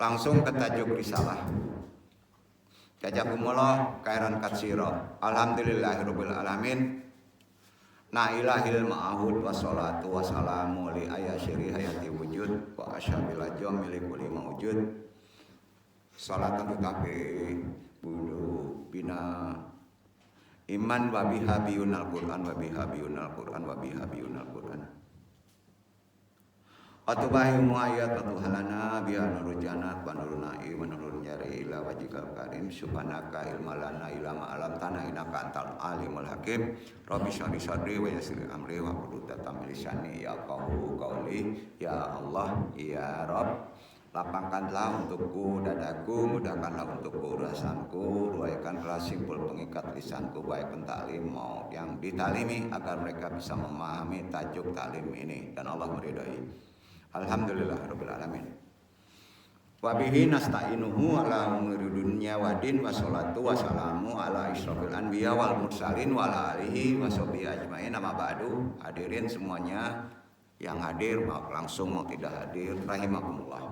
Langsung ke tajuk risalah. Jazakumullah khairan katsira. Alhamdulillahirabbil alamin. Na ilahil ma'ahud wassalatu wassalamu li ayasyiri hayati wujud wa asyabil ajam milik kulli mawjud. Salatan tetapi bulu bina iman wa bihabiyun al-Qur'an wa bihabiyun al-Qur'an wa bihabiyun al-Qur'an. Atubahi mu'ayat atuhalana biha nurujana wa nurunai wa nurun jari ila wajikal karim subhanaka ilmalana ila ma'alam tanah inaka antal alimul hakim rabbi syari sadri wa yasir amri wa qudutatam lisani ya qawli ya Allah ya Rabb. Lapangkanlah untukku dadaku, mudahkanlah untukku urasanku, ruaikanlah simpul pengikat lisanku baik pentaklim mau yang ditalimi agar mereka bisa memahami tajuk taklim ini dan Allah meridai. Alhamdulillahirabbil alamin. Wa bihi nasta'inuhu ala umuri dunya wa din wa sholatu wa salamu ala isyrafil anbiya wal mursalin wa ala alihi wa sahbihi ajmain. Amma ba'du. Hadirin semuanya yang hadir mau langsung mau tidak hadir rahimakumullah.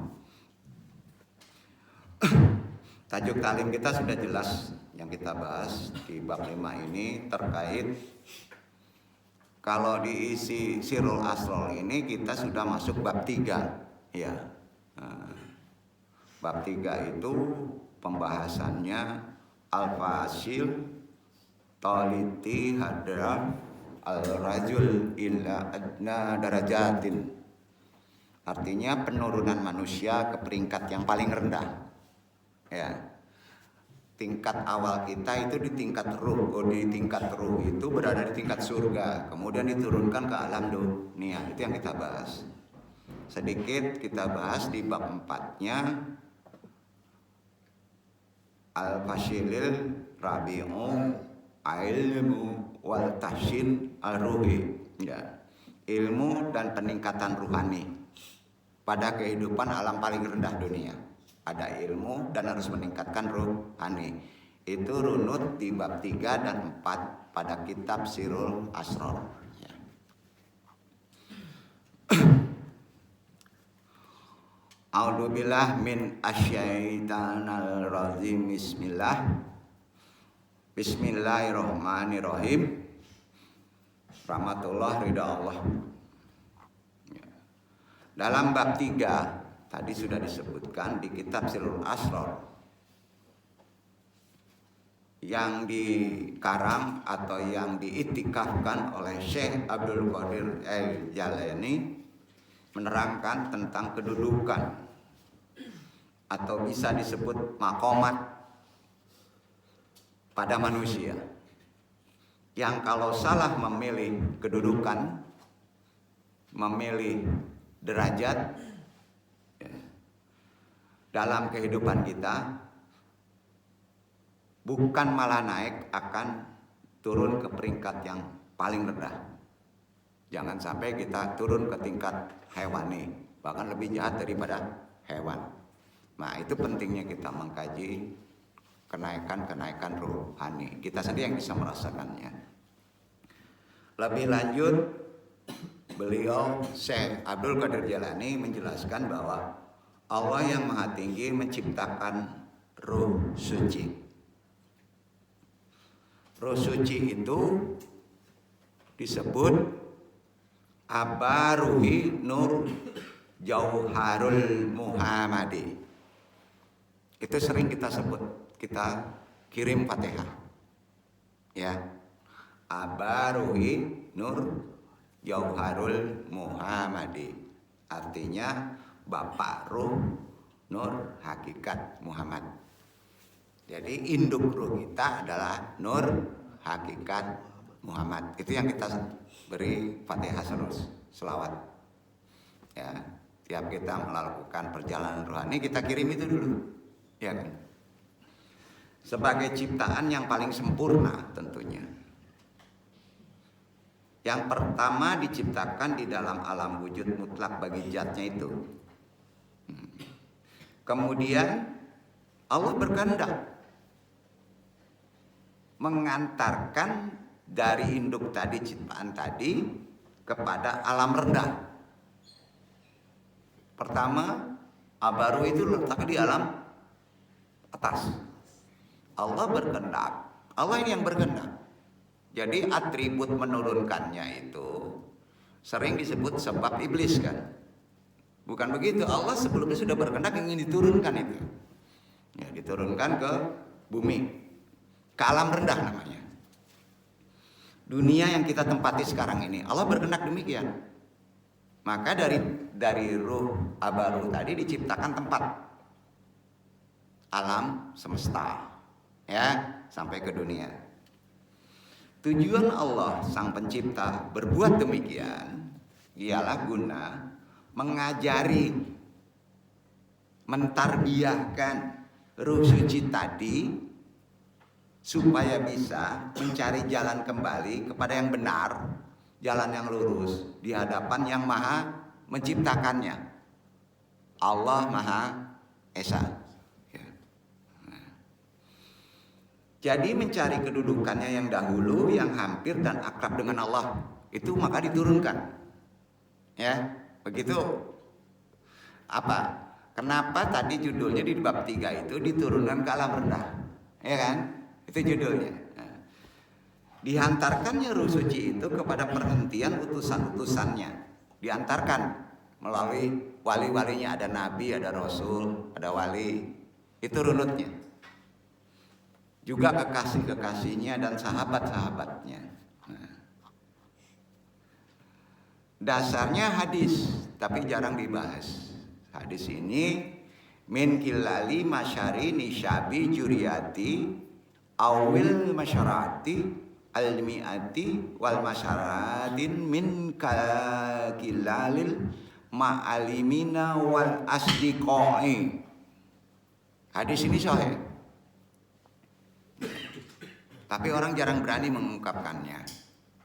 Tajuk talim kita sudah jelas yang kita bahas di bab 5 ini terkait kalau diisi Sirul Asror ini kita sudah masuk bab 3 ya. Bab 3 itu pembahasannya al-fasil taliti hadra al-rajul illa adna darajatin. Artinya penurunan manusia ke peringkat yang paling rendah. Ya, tingkat awal kita itu di tingkat ruh, di tingkat ruh itu berada di tingkat surga, kemudian diturunkan ke alam dunia. Itu yang kita bahas. Sedikit kita bahas di bab 4-nya al-fasilil rabi'u ilmu wal tahsin al-ruhi. Ya, ilmu dan peningkatan ruhani pada kehidupan alam paling rendah dunia. Ada ilmu dan harus meningkatkan ruhani. Itu runut di bab 3 dan 4 pada kitab Sirul Asror. Ya. A'udzubillah min asyaitanir rajim. Bismillahirrahmanirrahim. Rahmatullah ridha Allah. Ya. Dalam bab 3 tadi sudah disebutkan di kitab Sirul Asror yang dikarang atau yang diiktikafkan oleh Syekh Abdul Qadir Al-Jalani menerangkan tentang kedudukan atau bisa disebut maqamat pada manusia yang kalau salah memilih kedudukan, memilih derajat dalam kehidupan kita, bukan malah naik, akan turun ke peringkat yang paling rendah. Jangan sampai kita turun ke tingkat hewani, bahkan lebih jahat daripada hewan. Nah, itu pentingnya kita mengkaji kenaikan-kenaikan rohani. Kita sendiri yang bisa merasakannya. Lebih lanjut, beliau Syekh Abdul Qadir Jalani menjelaskan bahwa Allah yang Maha Tinggi menciptakan ruh suci. Ruh suci itu disebut Abaruhi Nur Jauharul Muhammadi. Itu sering kita sebut, kita kirim Fatihah. Ya. Abaruhi Nur Jauharul Muhammadi. Artinya Bapak Ruh Nur Hakikat Muhammad. Jadi induk ruh kita adalah Nur Hakikat Muhammad. Itu yang kita beri Fatihah selawat. Ya, tiap kita melakukan perjalanan rohani kita kirim itu dulu. Ya kan? Sebagai ciptaan yang paling sempurna tentunya. Yang pertama diciptakan di dalam alam wujud mutlak bagi zatnya itu. Kemudian Allah berkehendak mengantarkan dari induk tadi, ciptaan tadi, kepada alam rendah. Pertama Abaru itu letaknya di alam atas. Allah berkehendak. Allah ini yang berkehendak. Jadi atribut menurunkannya itu sering disebut sebab iblis kan. Bukan begitu. Allah sebelumnya sudah berkehendak ingin diturunkan itu. Ya, diturunkan ke bumi. Ke alam rendah namanya. Dunia yang kita tempati sekarang ini, Allah berkehendak demikian. Maka dari ruh abaru tadi diciptakan tempat alam semesta, ya, sampai ke dunia. Tujuan Allah sang pencipta berbuat demikian ialah guna mengajari, mentarbiyahkan ruh suci tadi supaya bisa mencari jalan kembali kepada yang benar, jalan yang lurus di hadapan yang maha menciptakannya, Allah Maha Esa. Jadi mencari kedudukannya yang dahulu, yang hampir dan akrab dengan Allah, itu maka diturunkan. Ya, begitu. Apa? Kenapa tadi judulnya di bab 3 itu diturunkan ke alam rendah? Ya kan? Itu judulnya. Nah, dihantarkannya ruh suci itu kepada perhentian utusan-utusannya. Diantarkan melalui wali-walinya, ada nabi, ada rasul, ada wali. Itu runutnya. Juga kekasih-kekasihnya dan sahabat-sahabatnya. Nah, dasarnya hadis, tapi jarang dibahas. Hadis ini min kilali masyari nisyabi juriyati awil masyarati almiati wal masyaratin min kilalil ma'alimina wal asdiqai. Hadis ini sahih. Tapi orang jarang berani mengungkapkannya.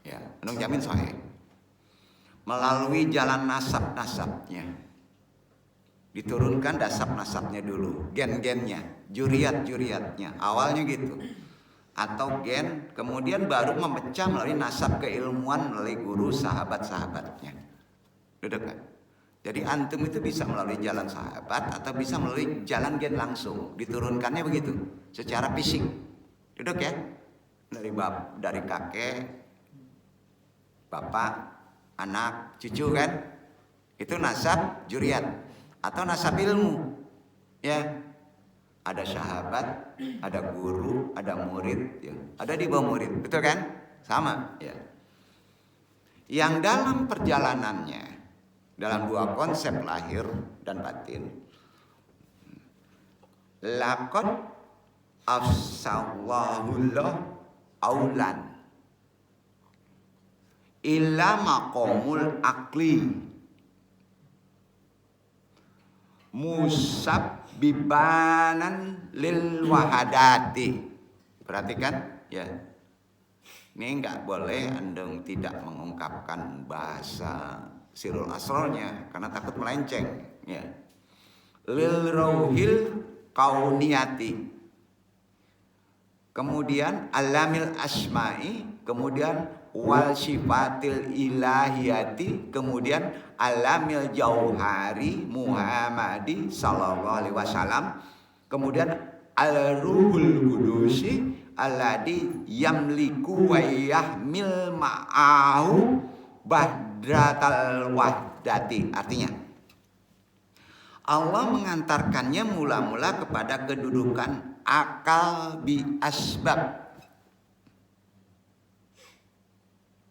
Ya, menung jamin sahih. Melalui jalan nasab-nasabnya. Diturunkan nasab-nasabnya dulu, gen-gennya, juriat-juriatnya. Awalnya gitu. Atau gen, kemudian baru memecah melalui nasab keilmuan melalui guru sahabat-sahabatnya. Duduk kan? Jadi antum itu bisa melalui jalan sahabat atau bisa melalui jalan gen langsung. Diturunkannya begitu, secara fisik. Duduk ya. Dari kakek, bapak, anak, cucu kan, itu nasab juriat atau nasab ilmu, ya. Ada sahabat, ada guru, ada murid, ya. Ada di bawah murid, betul kan? Sama, ya. Yang dalam perjalanannya, dalam dua konsep lahir dan batin, laqad afsallahullah aulan illa maqamul akli musabbibanan lil wahadati. Perhatikan ya, ini enggak boleh andung tidak mengungkapkan bahasa sirul asrornya karena takut melenceng ya. Lil rauhil kauniyati, kemudian alamil asma'i, kemudian wal sifatil ilahiyati, kemudian alamil jauhari Muhammadi sallallahu alaihi wasallam, kemudian al ruhul kudusi alladhi yamliku wa yahmil ma'ahu bahdratal wahdati. Artinya Allah mengantarkannya mula-mula kepada kedudukan akal bi asbab,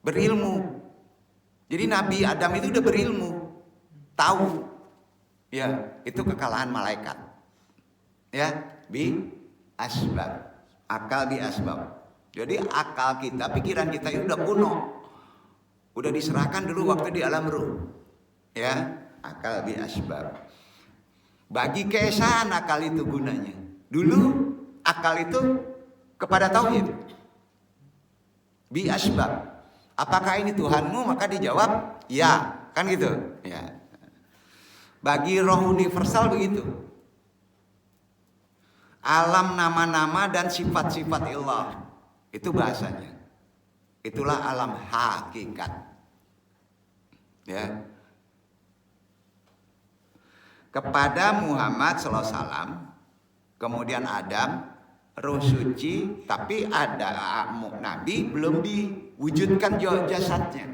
berilmu. Jadi Nabi Adam itu udah berilmu, tahu ya, itu kekalahan malaikat ya, bi asbab, akal bi asbab. Jadi akal kita, pikiran kita itu udah kuno, udah diserahkan dulu waktu di alam ruh ya, akal bi asbab. Bagi keesaan akal itu gunanya. Dulu akal itu kepada tauhid. Bi asbab. Apakah ini Tuhanmu? Maka dijawab ya, kan gitu. Ya. Bagi roh universal begitu. Alam nama-nama dan sifat-sifat Allah, itu bahasanya. Itulah alam hakikat. Ya. kepada Muhammad sallallahu alaihi wasallam, kemudian Adam, roh suci, tapi ada Nabi belum diwujudkan jasadnya,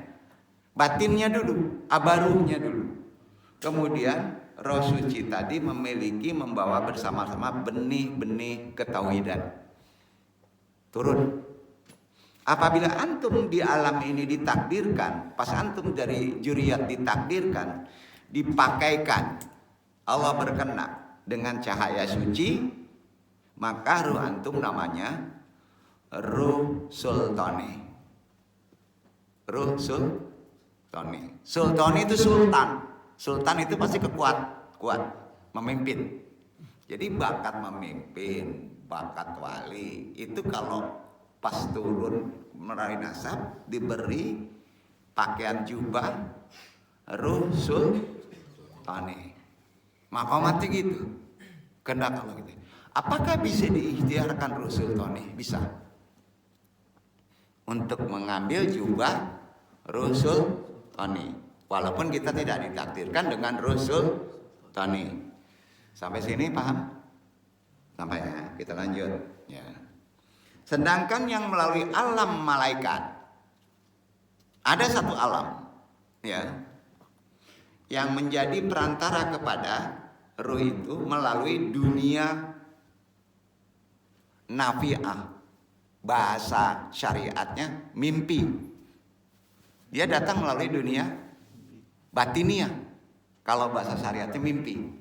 batinnya dulu, abaruhnya dulu. Kemudian roh suci tadi membawa bersama-sama benih-benih ketauhidan turun. Apabila antum di alam ini ditakdirkan, pas antum dari juriyat ditakdirkan, dipakaikan, Allah berkenan dengan cahaya suci, maka ruh antum namanya ruh sultani. Ruh sultani. Sultani itu sultan. Sultan itu pasti kuat, memimpin. Jadi bakat memimpin, bakat wali itu kalau pas turun meraih nasab diberi pakaian jubah ruh sultani. Maqamatnya gitu. Kehendak Allah gitu. Apakah bisa diikhtiarkan ruh sultani? Bisa. Untuk mengambil jubah ruh sultani. Walaupun kita tidak ditakdirkan dengan ruh sultani. Sampai sini paham? Sampai ya, kita lanjut ya. Sedangkan yang melalui alam malaikat, ada satu alam ya, yang menjadi perantara kepada ruh itu melalui dunia nafi'ah. Bahasa syariatnya mimpi. Dia datang melalui dunia batiniah. Kalau bahasa syariatnya mimpi.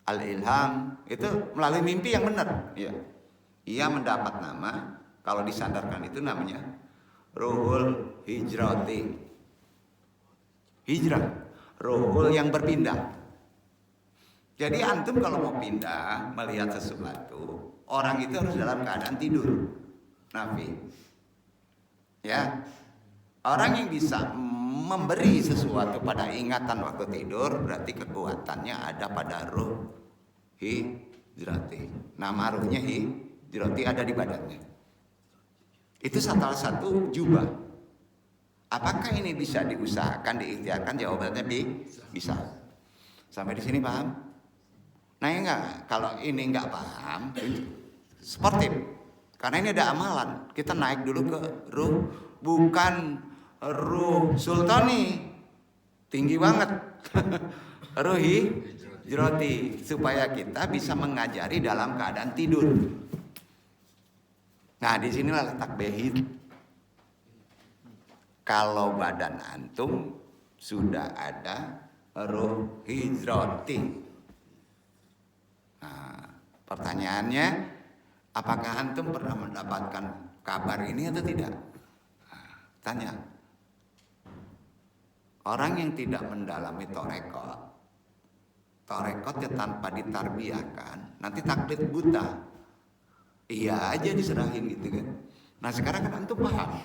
Al-ilham itu melalui mimpi yang benar ya. Ia mendapat nama, kalau disandarkan itu namanya ruhul hijrati. Hijrah, ruhul yang berpindah. Jadi antum kalau mau pindah melihat sesuatu, orang itu harus dalam keadaan tidur. Nafi. Ya. Orang yang bisa memberi sesuatu pada ingatan waktu tidur berarti kekuatannya ada pada ruh hijrati. Nama ruhnya hijrati ada di badannya. Itu salah satu jubah. Apakah ini bisa diusahakan, diikhtiarkan? Jawabannya bisa. Sampai di sini paham? Nah enggak, kalau ini enggak paham, sportif. Karena ini ada amalan. Kita naik dulu ke ruh, bukan ruh sultani, tinggi banget. Ruh hijrati, supaya kita bisa mengajari dalam keadaan tidur. Nah, disinilah letak behit. Kalau badan antum sudah ada ruh hijrati. Nah, pertanyaannya, apakah antum pernah mendapatkan kabar ini atau tidak? Nah, tanya. Orang yang tidak mendalami torekotnya tanpa ditarbiyahkan, nanti taklid buta. Iya aja diserahin gitu kan. Nah sekarang kan antum paham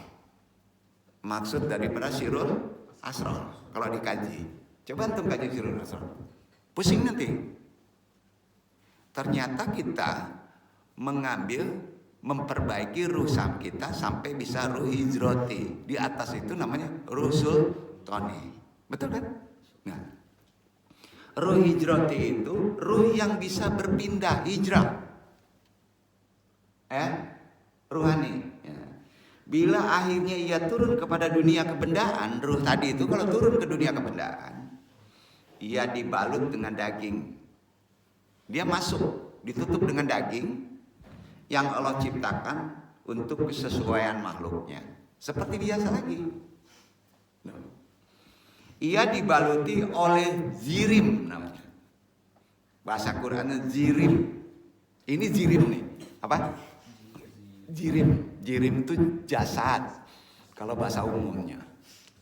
maksud daripada Sirul Asrar kalau dikaji. Coba antum kaji Sirul Asrar, pusing nanti. Ternyata kita memperbaiki ruh kita sampai bisa ruh hijrati. Di atas itu namanya ruh sultani. Betul kan? Nah, ruh hijrati itu ruh yang bisa berpindah, hijrah. Ruhani ya. Bila akhirnya ia turun kepada dunia kebendaan, ruh tadi itu kalau turun ke dunia kebendaan, ia dibalut dengan daging. Dia masuk, ditutup dengan daging yang Allah ciptakan untuk kesesuaian makhluknya. Seperti biasa lagi. Ia dibaluti oleh zirim namanya. Bahasa Qurannya zirim. Ini zirim nih. Apa? Jirim itu jasad. Kalau bahasa umumnya,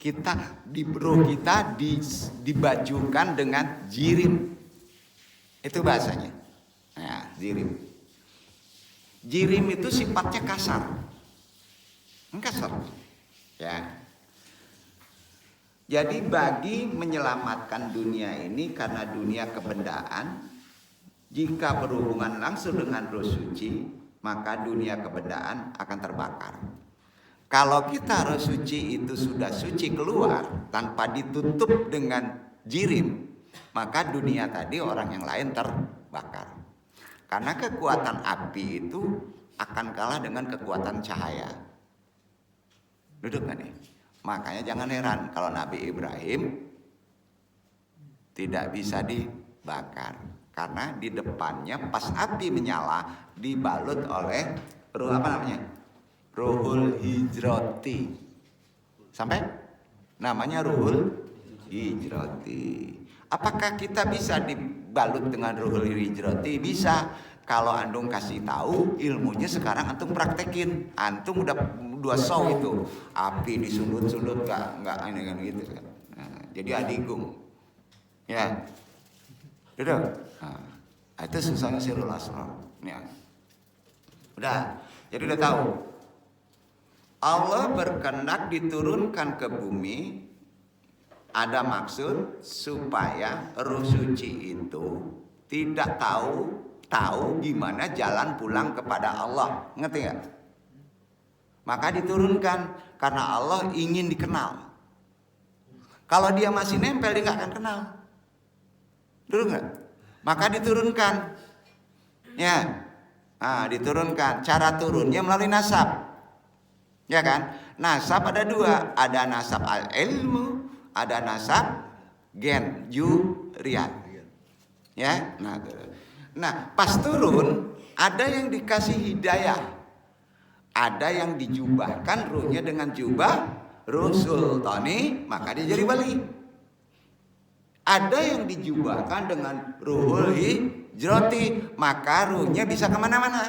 kita dibajukan dengan jirim. Itu bahasanya. Nah, jirim. Jirim itu sifatnya kasar. Kasar. Ya. Jadi bagi menyelamatkan dunia ini karena dunia kebendaan, jika berhubungan langsung dengan roh suci, maka dunia kebendaan akan terbakar. Kalau kita roh suci itu sudah suci keluar tanpa ditutup dengan jirim, maka dunia tadi orang yang lain terbakar. Karena kekuatan api itu akan kalah dengan kekuatan cahaya. Duduk gak nih? Makanya jangan heran kalau Nabi Ibrahim tidak bisa dibakar. Karena di depannya pas api menyala dibalut oleh ruh apa namanya? Ruhul hijrati. Sampai? Namanya ruhul hijrati. Apakah kita bisa dibalut dengan ruhul hijrati? Bisa. Kalau antum kasih tahu ilmunya sekarang antum praktekin. Antum udah 2 show itu. Api disulut-sulut enggak ini kan gitu kan. Nah, jadi adigung. Ya. Duduk. Nah, itu susahnya sirul asrar. Ya. Udah. Jadi udah tahu. Allah berkehendak diturunkan ke bumi ada maksud supaya ruh suci itu tidak tahu gimana jalan pulang kepada Allah. Ngerti nggak? Maka diturunkan karena Allah ingin dikenal. Kalau dia masih nempel dia nggak akan kenal. Dulu nggak? Maka diturunkan. Ya, diturunkan. Cara turunnya melalui nasab. Ya kan? Nasab ada 2, ada nasab al-ilmu, ada nasab gen juriyat. Ya, nah pas turun ada yang dikasih hidayah, ada yang dijubahkan ruhnya dengan jubah ruh sultani, maka dia jadi wali. Ada yang dijubahkan dengan ruhul hijrati, maka ruhnya bisa kemana-mana.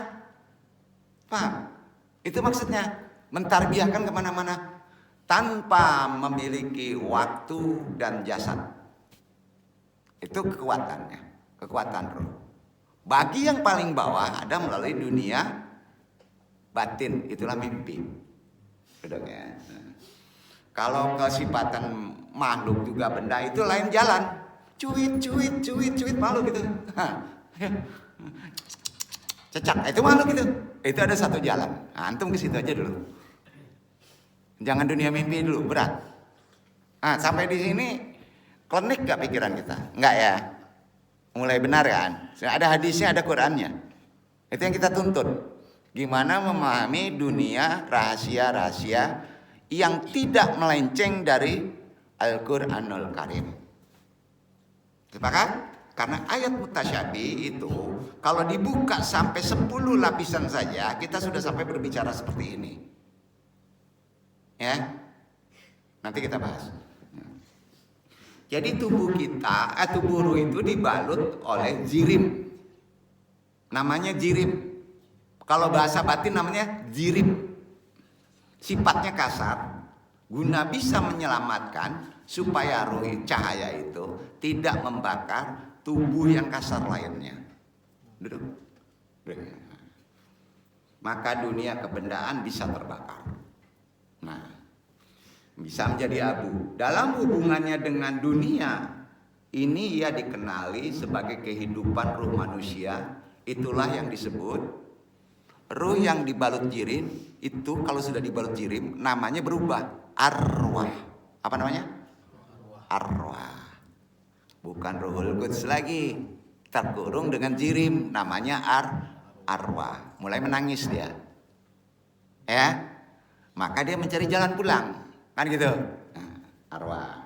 Paham? Itu maksudnya, mentarbiahkan kemana-mana tanpa memiliki waktu dan jasad. Itu kekuatannya, kekuatan roh. Bagi yang paling bawah ada melalui dunia batin, itulah mimpi. Sudah ya. Kalau kesifatan makhluk juga benda itu lain jalan. Cuit makhluk gitu. Cecak, itu makhluk itu. Itu ada satu jalan. Nah, antum ke situ aja dulu. Jangan dunia mimpi dulu, berat. Sampai di sini klinik gak pikiran kita? Enggak ya? Mulai benar kan? Ada hadisnya, ada Qurannya. Itu yang kita tuntut. Gimana memahami dunia rahasia-rahasia yang tidak melenceng dari Al-Quranul Karim. Sepakat? Karena ayat mutasyabih itu kalau dibuka sampai 10 lapisan saja kita sudah sampai berbicara seperti ini. Ya, nanti kita bahas. Jadi tubuh kita, tubuh ruh itu dibalut oleh jirim. Namanya jirim. Kalau bahasa batin namanya jirim. Sifatnya kasar, guna bisa menyelamatkan supaya ruh cahaya itu tidak membakar tubuh yang kasar lainnya. Duduk. Maka dunia kebendaan bisa terbakar. Nah, bisa menjadi abu. Dalam hubungannya dengan dunia, ini ia dikenali sebagai kehidupan ruh manusia. Itulah yang disebut ruh yang dibalut jirim. Itu kalau sudah dibalut jirim namanya berubah, arwah. Apa namanya? Arwah. Bukan ruhul quds lagi, terkurung dengan jirim, namanya arwah. Mulai menangis dia, ya, maka dia mencari jalan pulang, kan gitu. Arwah.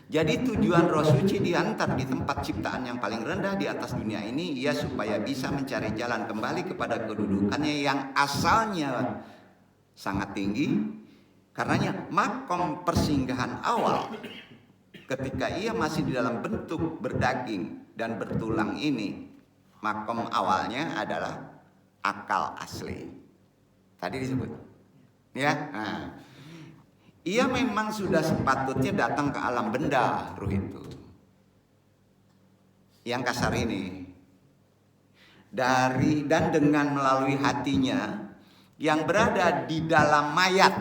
Jadi tujuan roh suci diantar di tempat ciptaan yang paling rendah di atas dunia ini, ia supaya bisa mencari jalan kembali kepada kedudukannya yang asalnya sangat tinggi. Karenanya makom persinggahan awal ketika ia masih di dalam bentuk berdaging dan bertulang ini, makom awalnya adalah akal asli. Tadi disebut, ya. Ia memang sudah sepatutnya datang ke alam benda ruh itu, yang kasar ini, dan dengan melalui hatinya yang berada di dalam mayat.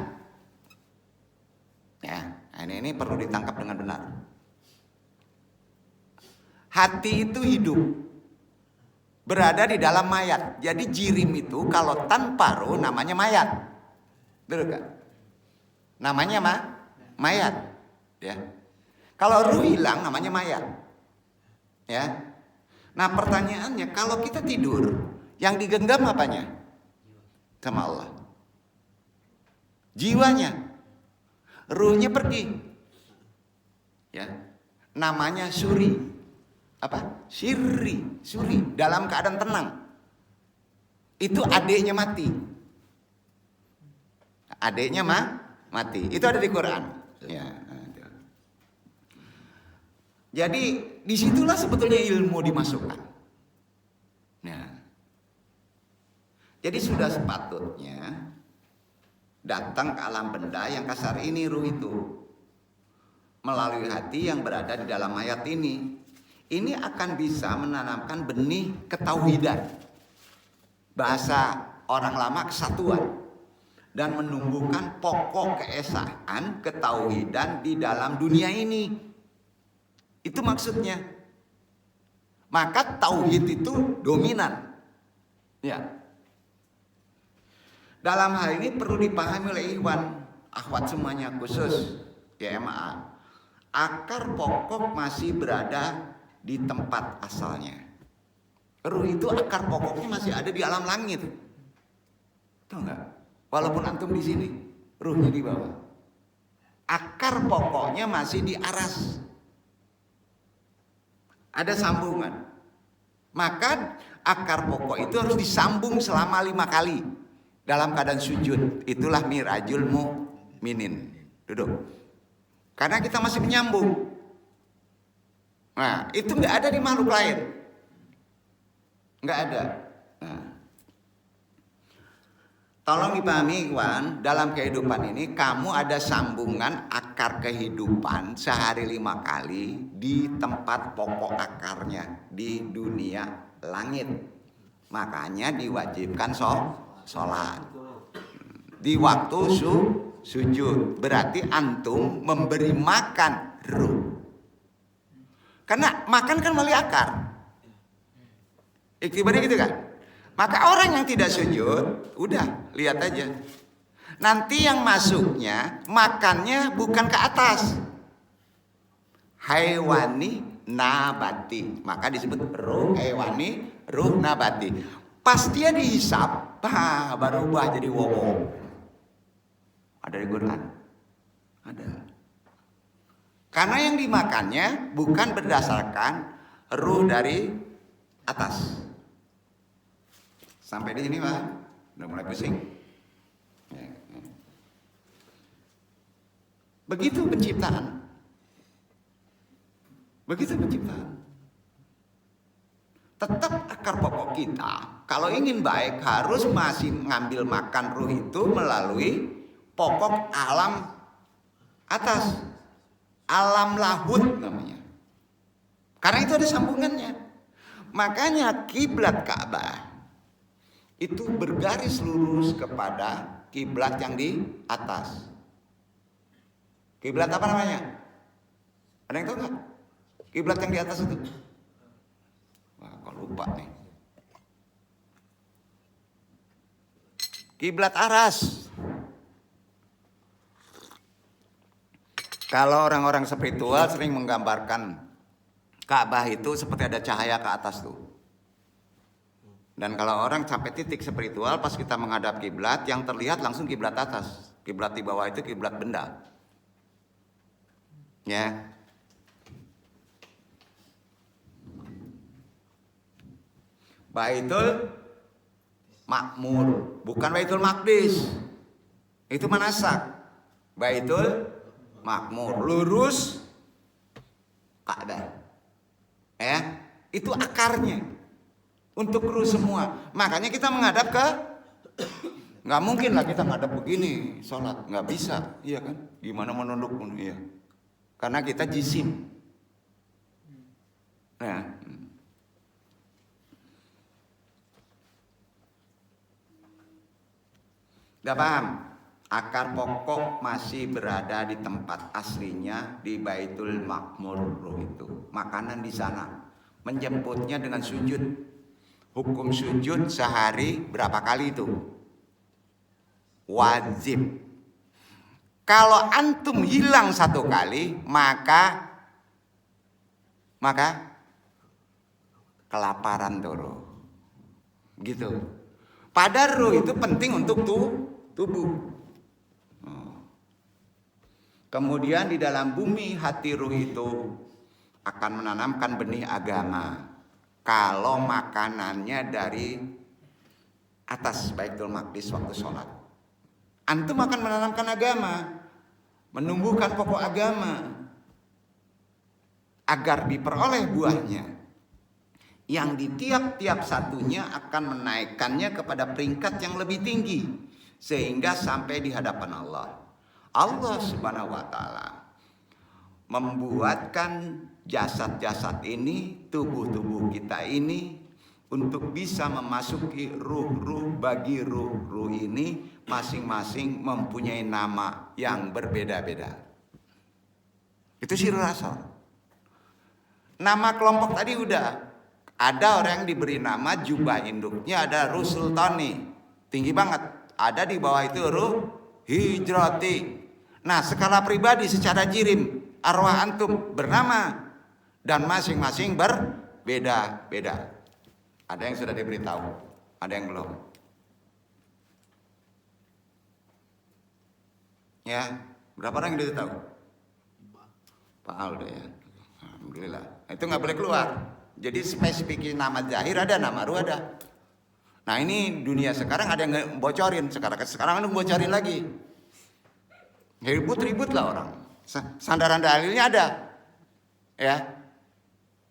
Ya, ini perlu ditangkap dengan benar. Hati itu hidup, berada di dalam mayat. Jadi jirim itu kalau tanpa ruh namanya mayat. Betul kan? Namanya mayat. Ya. Kalau ruh hilang namanya mayat. Ya. Nah pertanyaannya, kalau kita tidur, yang digenggam apanya? Sama Allah. Jiwanya. Ruhnya pergi. Ya. Namanya suri. Apa? Suri dalam keadaan tenang. Itu adiknya mati. Adiknya mati. Itu ada di Quran. Ya. Jadi disitulah sebetulnya ilmu dimasukkan. Nah, jadi sudah sepatutnya datang ke alam benda yang kasar ini ruh itu melalui hati yang berada di dalam mayat ini. Ini akan bisa menanamkan benih ketauhidan. Bahasa orang lama kesatuan. Dan menumbuhkan pokok keesaan ketauhidan di dalam dunia ini. Itu maksudnya. Maka tauhid itu dominan. Ya. Dalam hal ini perlu dipahami oleh ikhwan, akhwat semuanya khusus GMA. Akar pokok masih berada di tempat asalnya. Ruh itu akar pokoknya masih ada di alam langit. Tahu nggak? Walaupun antum di sini, ruhnya di bawah. Akar pokoknya masih di aras. Ada sambungan. Maka akar pokok itu harus disambung selama 5 kali dalam keadaan sujud. Itulah mirajul mu'minin. Duduk. Karena kita masih menyambung. Nah, itu nggak ada di makhluk lain. Nggak ada. Nah. Tolong dipahami kawan, dalam kehidupan ini kamu ada sambungan akar kehidupan sehari 5 kali di tempat pokok akarnya di dunia langit. Makanya diwajibkan sholat di waktu sujud. Berarti antum memberi makan ruh. Karena makan kan melalui akar. Iktibarnya gitu kan. Maka orang yang tidak sujud, udah lihat aja. Nanti yang masuknya makannya bukan ke atas, haiwani nabati. Maka disebut ruh haiwani, ruh nabati. Pas dia dihisap, baru berubah jadi wowo. Ada di Quran. Ada. Karena yang dimakannya bukan berdasarkan ruh dari atas. Sampai di sini Pak, udah mulai pusing. Begitu penciptaan. Tetap akar pokok kita, kalau ingin baik harus masih ngambil makan ruh itu melalui pokok alam atas, alam lahut namanya. Karena itu ada sambungannya. Makanya kiblat Ka'bah itu bergaris lurus kepada kiblat yang di atas. Kiblat apa namanya? Ada yang tahu nggak? Kiblat yang di atas itu? Wah, kok lupa nih. Kiblat aras. Kalau orang-orang spiritual sering menggambarkan Ka'bah itu seperti ada cahaya ke atas tuh. Dan kalau orang sampai titik spiritual, pas kita menghadap kiblat, yang terlihat langsung kiblat atas. Kiblat di bawah itu kiblat benda. Ya. Baitul Makmur, bukan Baitul Maqdis. Itu manasak. Baitul Makmur, lurus Ka'bah. Ya, itu akarnya. Untuk ruh semua. Makanya kita menghadap ke, nggak mungkin lah kita menghadap begini sholat, nggak bisa, iya kan? Gimana menunduk pun, iya. Karena kita jisim. Nah, udah paham? Akar pokok masih berada di tempat aslinya di Baitul Makmur ruh itu. Makanan di sana. Menjemputnya dengan sujud. Hukum sujud sehari berapa kali itu? Wajib. Kalau antum hilang 1 kali, maka maka kelaparan tuh roh. Gitu. Padahal roh itu penting untuk tubuh. Kemudian di dalam bumi hati ruh itu akan menanamkan benih agama. Kalau makanannya dari atas Baitul Maqdis waktu sholat. Antum akan menanamkan agama. Menumbuhkan pokok agama. Agar diperoleh buahnya. Yang di tiap-tiap satunya akan menaikkannya kepada peringkat yang lebih tinggi. Sehingga sampai di hadapan Allah. Allah Subhanahu wa Ta'ala membuatkan jasad-jasad ini, tubuh-tubuh kita ini untuk bisa memasuki ruh-ruh. Bagi ruh-ruh ini masing-masing mempunyai nama yang berbeda-beda. Itu sirrul asrar. Nama kelompok tadi udah. Ada orang yang diberi nama jubah induknya ada ruh sultani, tinggi banget. Ada di bawah itu ruh hijrati. Nah, skala pribadi secara jirim arwah antum bernama dan masing-masing berbeda-beda. Ada yang sudah diberitahu, ada yang belum. Ya, berapa orang yang sudah tahu? Pak Al udah ya. Alhamdulillah. Itu nggak boleh keluar. Jadi spesifik nama zahir ada, nama ruh ada. Nah, ini dunia sekarang ada yang bocorin. Sekarang ada bocorin lagi. Ribut-ribut lah orang. Sandaran dalilnya ada. Ya.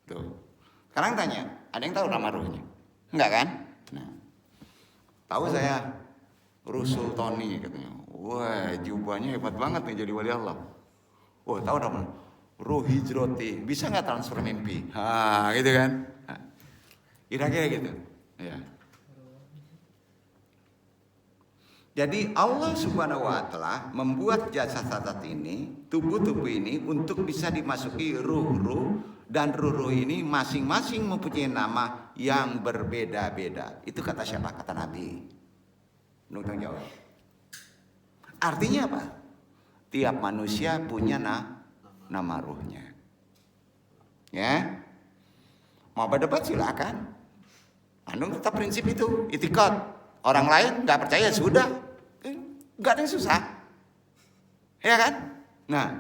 Tuh. Sekarang tanya, ada yang tahu nama ruhnya? Enggak kan? Nah. Tahu saya ruh sultani katanya. Wah, jubahnya hebat banget nih jadi wali Allah. Wah, tahu nama ruh hijrati. Bisa nggak transfer mimpi? Gitu kan? Kira-kira gitu. Ya. Jadi Allah Subhanahu wa Ta'ala membuat jasad-jasad ini, tubuh-tubuh ini untuk bisa dimasuki ruh-ruh, dan ruh-ruh ini masing-masing mempunyai nama yang berbeda-beda. Itu kata siapa? Kata Nabi. Nunggu jawab. Artinya apa? Tiap manusia punya nama ruhnya. Ya. Mau berdebat silakan. Anu tetap prinsip itu, itikad. Orang lain nggak percaya sudah, nggak ada yang susah, ya kan? Nah,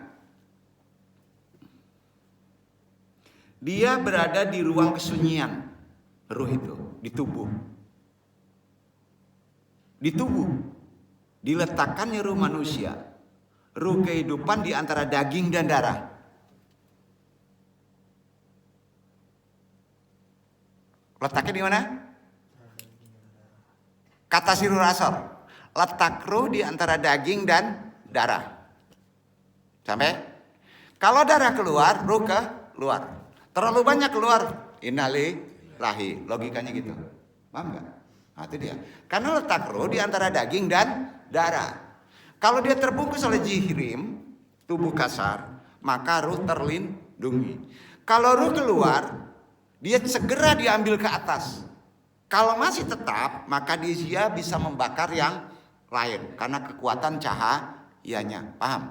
dia berada di ruang kesunyian, ruh itu di tubuh, diletakkannya ruh manusia, ruh kehidupan di antara daging dan darah. Letaknya di mana? Kata sirrul asrar, letak ruh di antara daging dan darah. Sampai? Kalau darah keluar, ruh keluar. Terlalu banyak keluar, innalillahi. Logikanya gitu. Paham nggak? Nah, itu dia. Karena letak ruh di antara daging dan darah. Kalau dia terbungkus oleh jihrim, tubuh kasar, maka ruh terlindungi. Kalau ruh keluar, dia segera diambil ke atas. Kalau masih tetap, maka dia bisa membakar yang lain karena kekuatan cahayanya. Paham?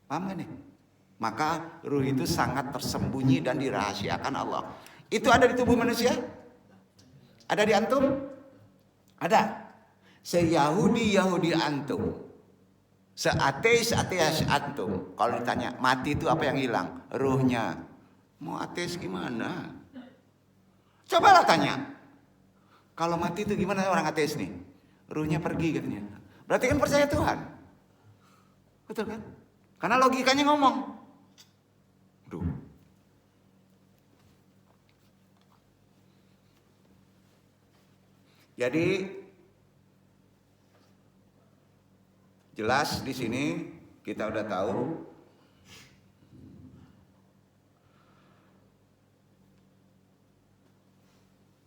Paham gak nih? Maka ruh itu sangat tersembunyi dan dirahasiakan Allah. Itu ada di tubuh manusia? Ada di antum? Ada. Se-Yahudi antum. Se-ateis antum. Kalau ditanya, mati itu apa yang hilang? Ruhnya. Mau ateis gimana? Cobalah tanya. Kalau mati itu gimana orang ateis nih? Ruhnya pergi katanya. Berarti kan percaya Tuhan. Betul kan? Karena logikanya ngomong. Duh. Jadi jelas di sini kita udah tahu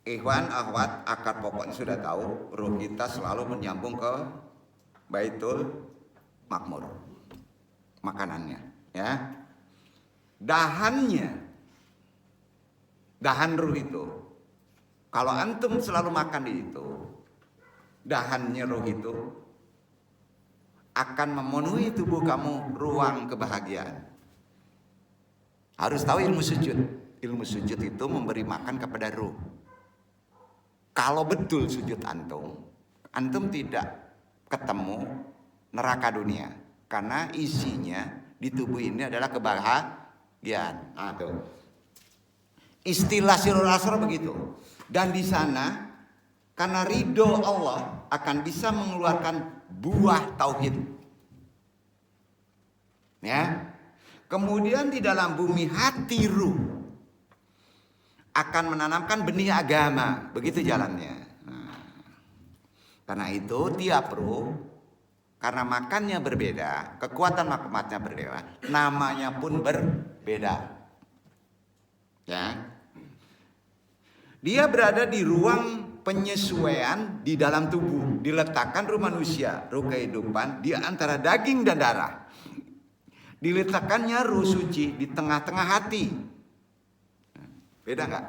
ikhwan, akhwat, akar pokoknya sudah tahu, ruh kita selalu menyambung ke Baitul Makmur. Makanannya, ya. Dahan ruh itu. Kalau antum selalu makan di itu, dahannya ruh itu akan memenuhi tubuh kamu ruang kebahagiaan. Harus tahu ilmu sujud. ilmu sujud itu memberi makan kepada ruh. Kalau betul sujud antum tidak ketemu neraka dunia, karena isinya di tubuh ini adalah kebahagiaan. Nah, tuh. Istilah sirrul asrar begitu. Dan di sana karena ridho Allah akan bisa mengeluarkan buah tauhid. Ya. Kemudian di dalam bumi hati ruh akan menanamkan benih agama. Begitu jalannya. Nah, karena itu tiap ruh, karena makannya berbeda, kekuatan makmatnya berbeda, namanya pun berbeda. Ya. Dia berada di ruang penyesuaian di dalam tubuh. Diletakkan ruh manusia, ruh kehidupan di antara daging dan darah. Diletakkannya ruh suci di tengah-tengah hati. Beda nggak?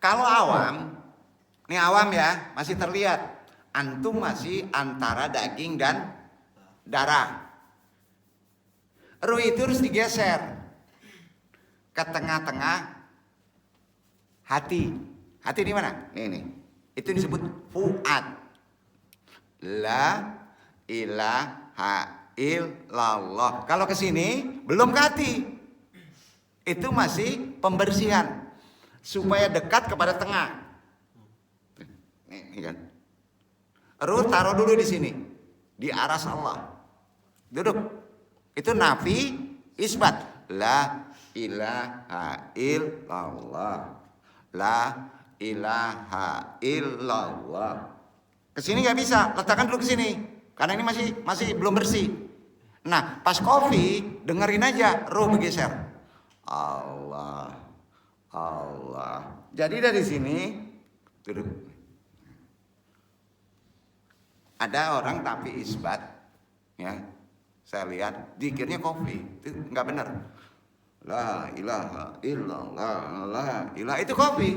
Kalau awam, ini awam ya, masih terlihat. Antum masih antara daging dan darah. Ruh itu harus digeser ke tengah-tengah hati. Hati di mana? Ini. Itu disebut fuad. La ilaha illallah. Kalau ke sini belum ke hati. Itu masih pembersihan supaya dekat kepada tengah. Ini kan. Ruh taruh dulu di sini, di aras Allah. Duduk. Itu nafi isbat. La ilaha illallah. La ilaha illallah. Kesini nggak bisa, letakkan dulu ke sini, karena ini masih belum bersih. Nah, pas kopi dengerin aja, ruh bergeser. Allah, Allah. Jadi dari sini duduk. Ada orang tapi isbat, ya, saya lihat zikirnya kopi, itu nggak benar. La ilaha illallah, la ilaha, itu kopi.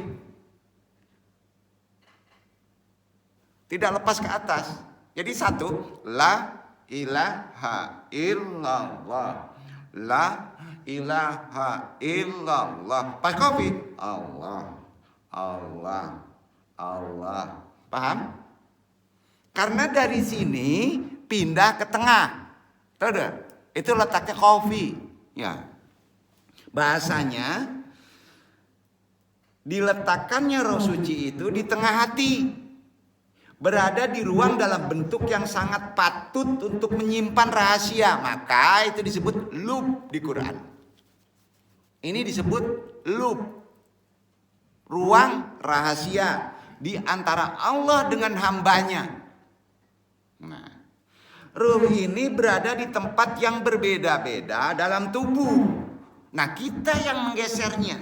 Tidak lepas ke atas. Jadi satu, la ilaha illallah, la ilaha illallah. Pas kopi, Allah, Allah, Allah. Paham? Karena dari sini pindah ke tengah. Tahu dah? Itu letaknya kopi. Ya. Bahasanya diletakkannya roh suci itu di tengah hati. Berada di ruang dalam bentuk yang sangat patut untuk menyimpan rahasia. Maka itu disebut lub di Quran. Ini disebut lub. Ruang rahasia di antara Allah dengan hambanya. Nah, ruh ini berada di tempat yang berbeda-beda dalam tubuh. Nah, kita yang menggesernya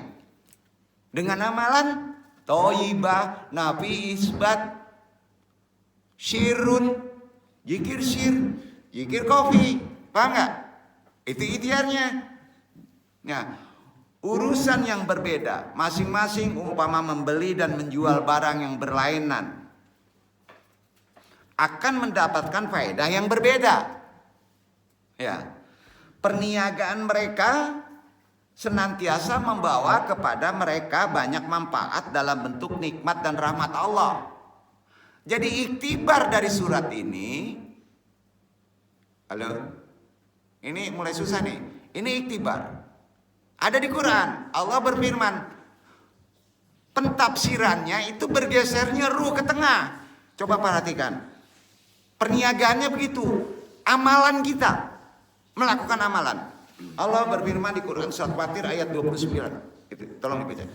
dengan amalan thayyibah, nafi isbat, syirun, zikir syir, zikir kofi. Paham nggak? Itu ikhtiarnya. Nah, urusan yang berbeda, masing-masing umpama membeli dan menjual barang yang berlainan akan mendapatkan faedah yang berbeda. Ya. Perniagaan mereka senantiasa membawa kepada mereka banyak manfaat dalam bentuk nikmat dan rahmat Allah. Jadi iktibar dari surat ini, halo, ini mulai susah nih. Ini iktibar. Ada di Quran. Allah berfirman, pentafsirannya itu bergesernya ruh ke tengah. Coba perhatikan. Perniagaannya begitu. Amalan kita melakukan amalan. Allah berfirman di Quran surat Fatir ayat 29. Itu tolong dibaca.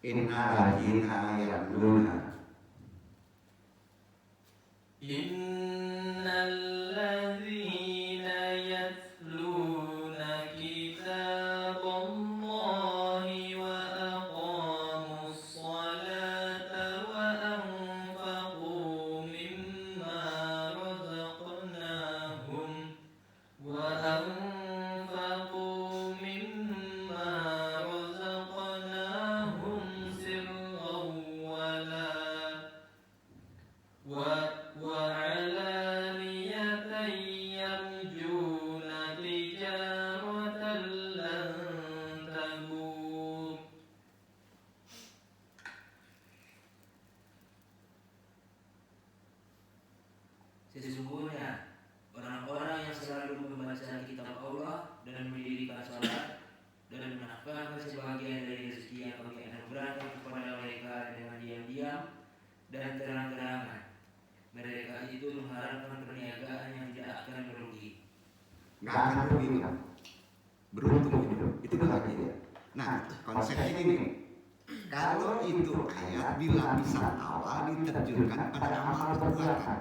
Innal ladzina yatluna Innal ladzina yatluna kitaballahi wa aqamus salata wa anfaqu mimma razaqnahum sirran وعلانية يرجون تجارة لن تبور. Sesungguhnya orang-orang yang selalu membaca kitab Allah dan mendirikan salat dan menafkahkan sebagian dari rezeki yang kami anugerahkan kepada mereka dengan diam-diam dan terang-terangan, mereka itu mengharapkan perniagaan yang tidak akan merugi. Nggak akan rugi kan? Beruntung hidup, itu bahagia. Nah, konsepnya ini, kalau itu ayat di lapisan awal diterjunkan pada amal perbuatan,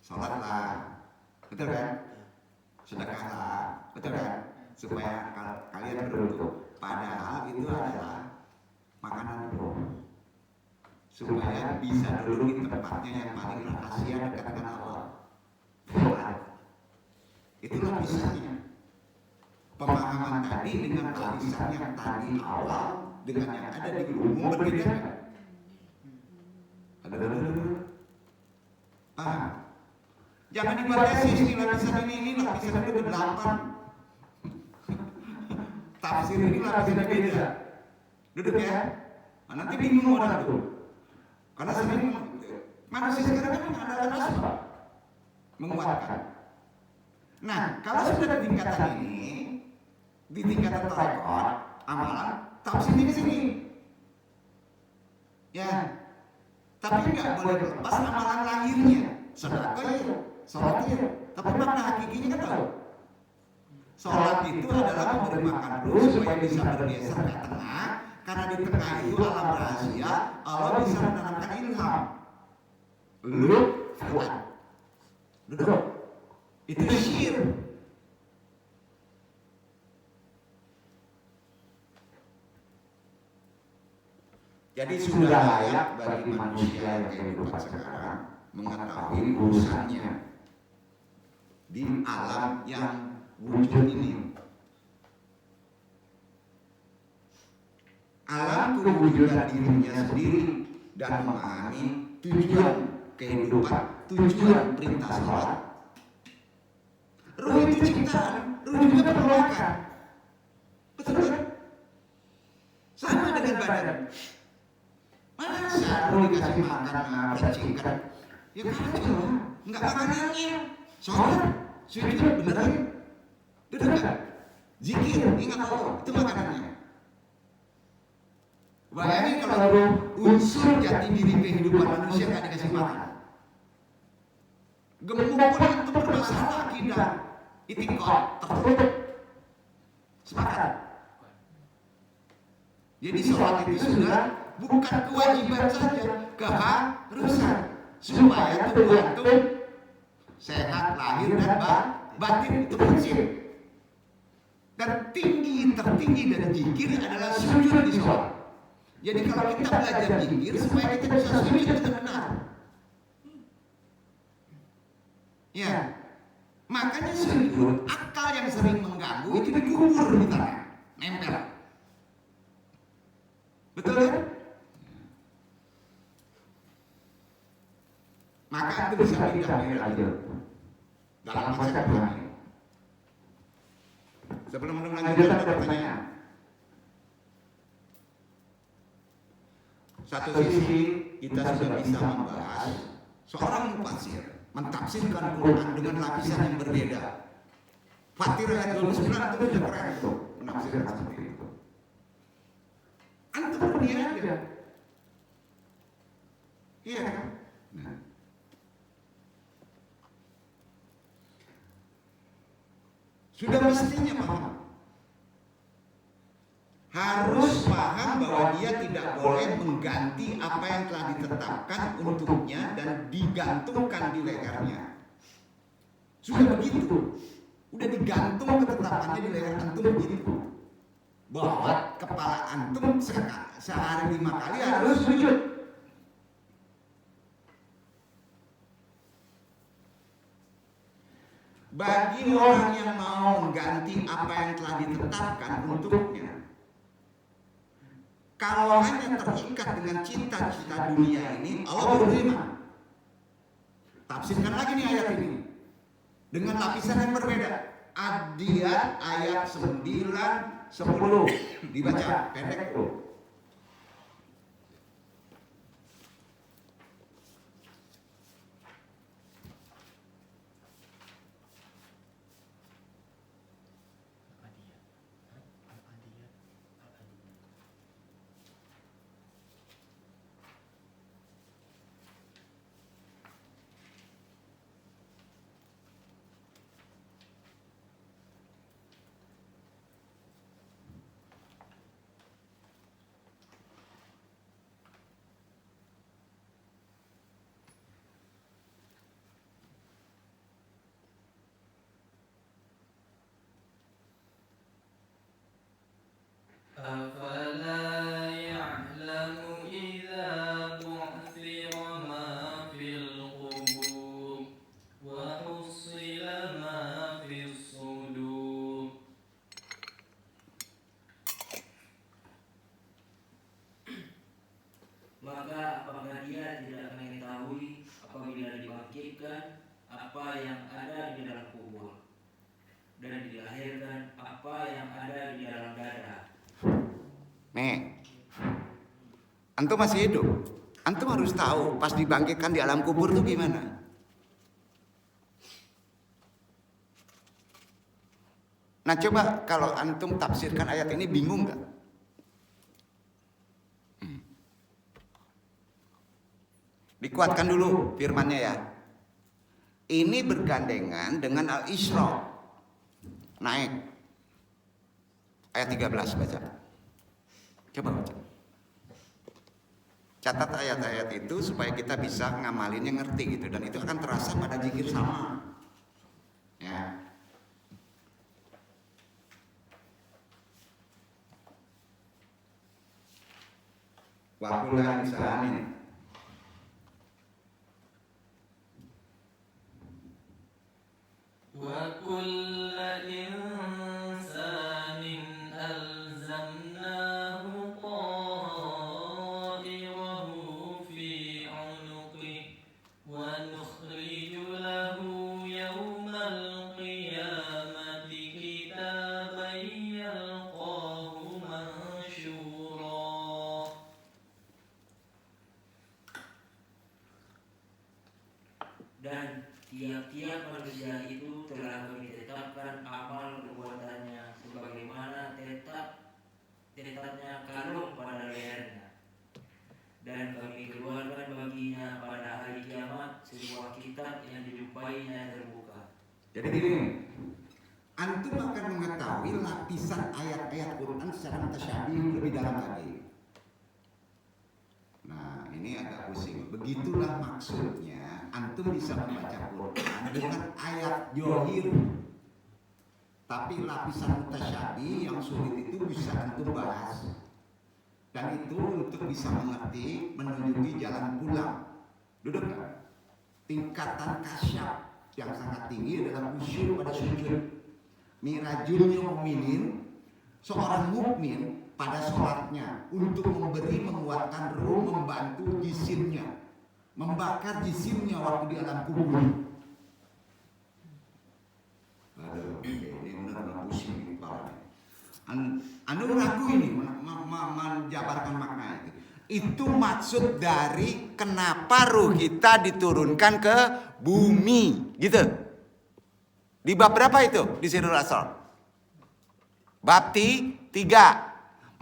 sholatlah, betul kan? Sedekahlah, betul kan? Supaya kalian beruntung. Padahal itu adalah makanan roh, supaya bisa duduk di tempatnya yang paling rahasia dekat dengan Allah. Itulah lapisannya. Pemahaman tadi dengan lapisan yang tadi awal dengan yang ada di umum berbeda kan? Ada. Jangan dibatasi ini lapisan ini lapisan itu berdelapan. Tafsir ini lapisannya beda. Duduk ya. Nanti bingung orang tuh. Karena sering manusia sekarang kan ada asbab menguatkan. Nah, kalau sudah di tingkatan ini, di tingkatan tarekat, amalan, tafsirnya di sini. Ya, tapi nggak boleh lepas amalan lahirnya. Sedekah ya, sholat ya. Tapi makna hakikinya kan tahu. Sholat itu adalah memberi makan ruh supaya bisa bergeser ke tengah. Karena di tengah itu alam rahasia, Allah bisa menanamkan ilham. Lu, fuad, duduk. Itu syir. Jadi sudah layak bagi manusia yang kehidupan sekarang mengetahui urusannya di alam yang wujud ini. Alam kewujudan dirinya sendiri dan memahami tujuan kehidupan, tujuan perintah sholat. Ruh itu ciptaan, ruh juga perlu makan. Betul kan? Sama dengan badan. Masa ruh dikasih makan, percikan? Ya kacau lah, nggak makanannya. Sholat, sujud beneran. Duduk kan? Zikir, ingat Allah, itu makanannya. Bayangin kalau unsur jati diri kehidupan manusia nggak dikasih makan. Gemuk pun itu bermasalah akidah. Itikad tertutup. Sepakat. Jadi sholat itu sudah bukan kewajiban saja, keharusan supaya tubuh antum sehat lahir dan batin, itu prinsip. Dan tertinggi dari zikir adalah sujud di sholat. Jadi kalau kita belajar zikir supaya kita bisa sujud dengan benar. Ya. Makanya sujud, akal yang sering mengganggu itu dikubur di tangan, nempel. Betul kan? Maka itu bisa pindah aja dalam konsep Tuhan. Sebelum melanjutkan ada pertanyaan. Satu sisi kita sudah bisa membahas seorang mufasir mentafsirkan Quran dengan lapisan yang berbeda. Fatir ayat 29 itu sudah keren tuh menafsirkan seperti itu. Antum dunia aja. Iya kan? Nah. Sudah mestinya paham. Harus paham bahwa dia tidak boleh mengganti apa yang telah ditetapkan untuknya dan digantungkan di lehernya. Sudah begitu, udah digantung ketetapannya di leher antum begitu. Bahwa kepala antum sehari 5 kali harus sujud. Bagi orang yang mau mengganti apa yang telah ditetapkan untuknya, kalau hanya terikat dengan cita-cita dunia ini, Allah menerima. Tafsirkan lagi nih ayat ini dengan lapisan yang berbeda. Ad-Diyat ayat 9, 10 dibaca pendek tuh. أفلا يعلم إذا بعثر ما في القبور وحصل ما في الصدور. Maka apakah dia tidak mengetahui apabila dibangkitkan apa yang ada di dalam kubur dan dilahirkan apa yang ada di dalam dada. Nih, antum masih hidup. Antum harus tahu pas dibangkitkan di alam kubur itu gimana. Nah coba kalau antum tafsirkan ayat ini bingung nggak? Dikuatkan dulu firmannya ya. Ini bergandengan dengan Al-Isra. Naik. Ayat 13 baca. Coba baca. Catat ayat-ayat itu supaya kita bisa ngamalinnya ngerti gitu. Dan itu akan terasa pada zikir sama. Ya. Wa kullu insanin wa kullu insanin alzamnahu ta'irahu fi 'unuqihi wa nukhriju lahu yawmal qiyamati kitaban yalqahu manshura. Dan tiap-tiap manusia itu telah kami tetapkan amal perbuatannya sebagaimana tetapnya kalung pada lehernya, dan kami keluarkan baginya pada hari kiamat sebuah kitab yang dijumpai-Nya terbuka. Jadi gini, antum akan mengetahui lapisan ayat-ayat Quran secara mutasyabih lebih dalam lagi. Nah, ini agak pusing. Begitulah maksudnya antum bisa membaca Quran dengan ayat johir. Tapi lapisan mutasyabih yang sulit itu bisa antum bahas. Dan itu untuk bisa mengerti, menunjuki jalan pulang. Duduk kan? Tingkatan kasyaf yang sangat tinggi adalah khusyuk pada sujud. Mirajul mukminin, seorang mukmin pada sholatnya untuk memberi, menguatkan ruh, membantu jisimnya, membakar jisimnya waktu di alam kubur. Aduh, ini benar-benar pusing di kepala. Anu ragu ini menjabarkan makna itu. Itu maksud dari kenapa ruh kita diturunkan ke bumi, gitu. Di bab berapa itu di Sirrul Asrar? Bab 3.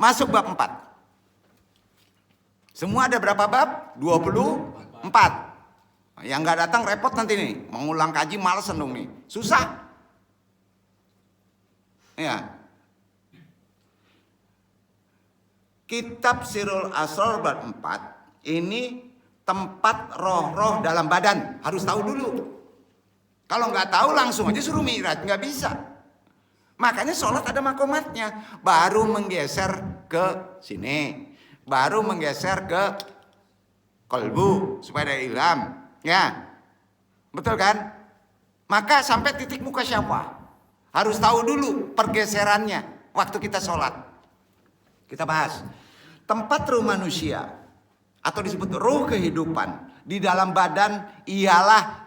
Masuk bab 4. Semua ada berapa bab? 24. Yang nggak datang repot nanti nih. Mengulang kaji males dong nih. Susah. Ya. Kitab Sirrul Asrar bab 4 ini tempat roh-roh dalam badan. Harus tahu dulu. Kalau nggak tahu langsung aja suruh mi'raj, nggak bisa. Makanya sholat ada makomatnya. Baru menggeser ke sini. Baru menggeser ke kolbu supaya ada ilham. Ya, betul kan? Maka sampai titik muka siapa? Harus tahu dulu pergeserannya waktu kita sholat. Kita bahas. Tempat ruh manusia atau disebut ruh kehidupan di dalam badan ialah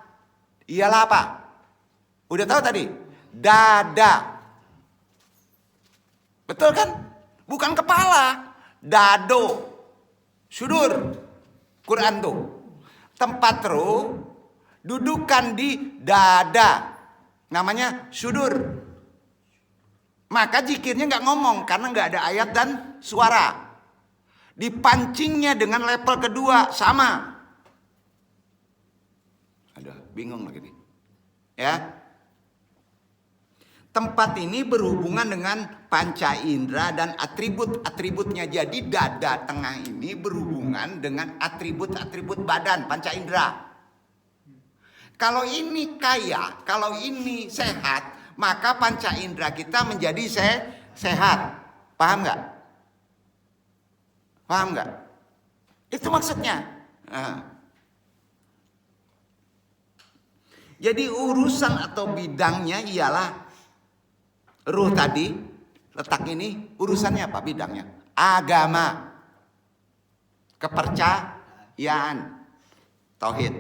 apa? Udah tahu tadi? Dada. Betul kan? Bukan kepala. Dado. Sudur. Quran tuh. Tempat ruh dudukan di dada. Namanya sudur. Maka zikirnya nggak ngomong karena nggak ada ayat dan suara. Dipancingnya dengan level kedua sama. Aduh, bingung lagi nih. Ya. Tempat ini berhubungan dengan panca indera dan atribut-atributnya. Jadi dada tengah ini berhubungan dengan atribut-atribut badan, panca indera. Kalau ini kaya, kalau ini sehat, maka panca indera kita menjadi sehat. Paham nggak? Paham nggak? Itu maksudnya. Nah. Jadi urusan atau bidangnya ialah ruh tadi, letak ini urusannya apa bidangnya? Agama, kepercayaan, tauhid.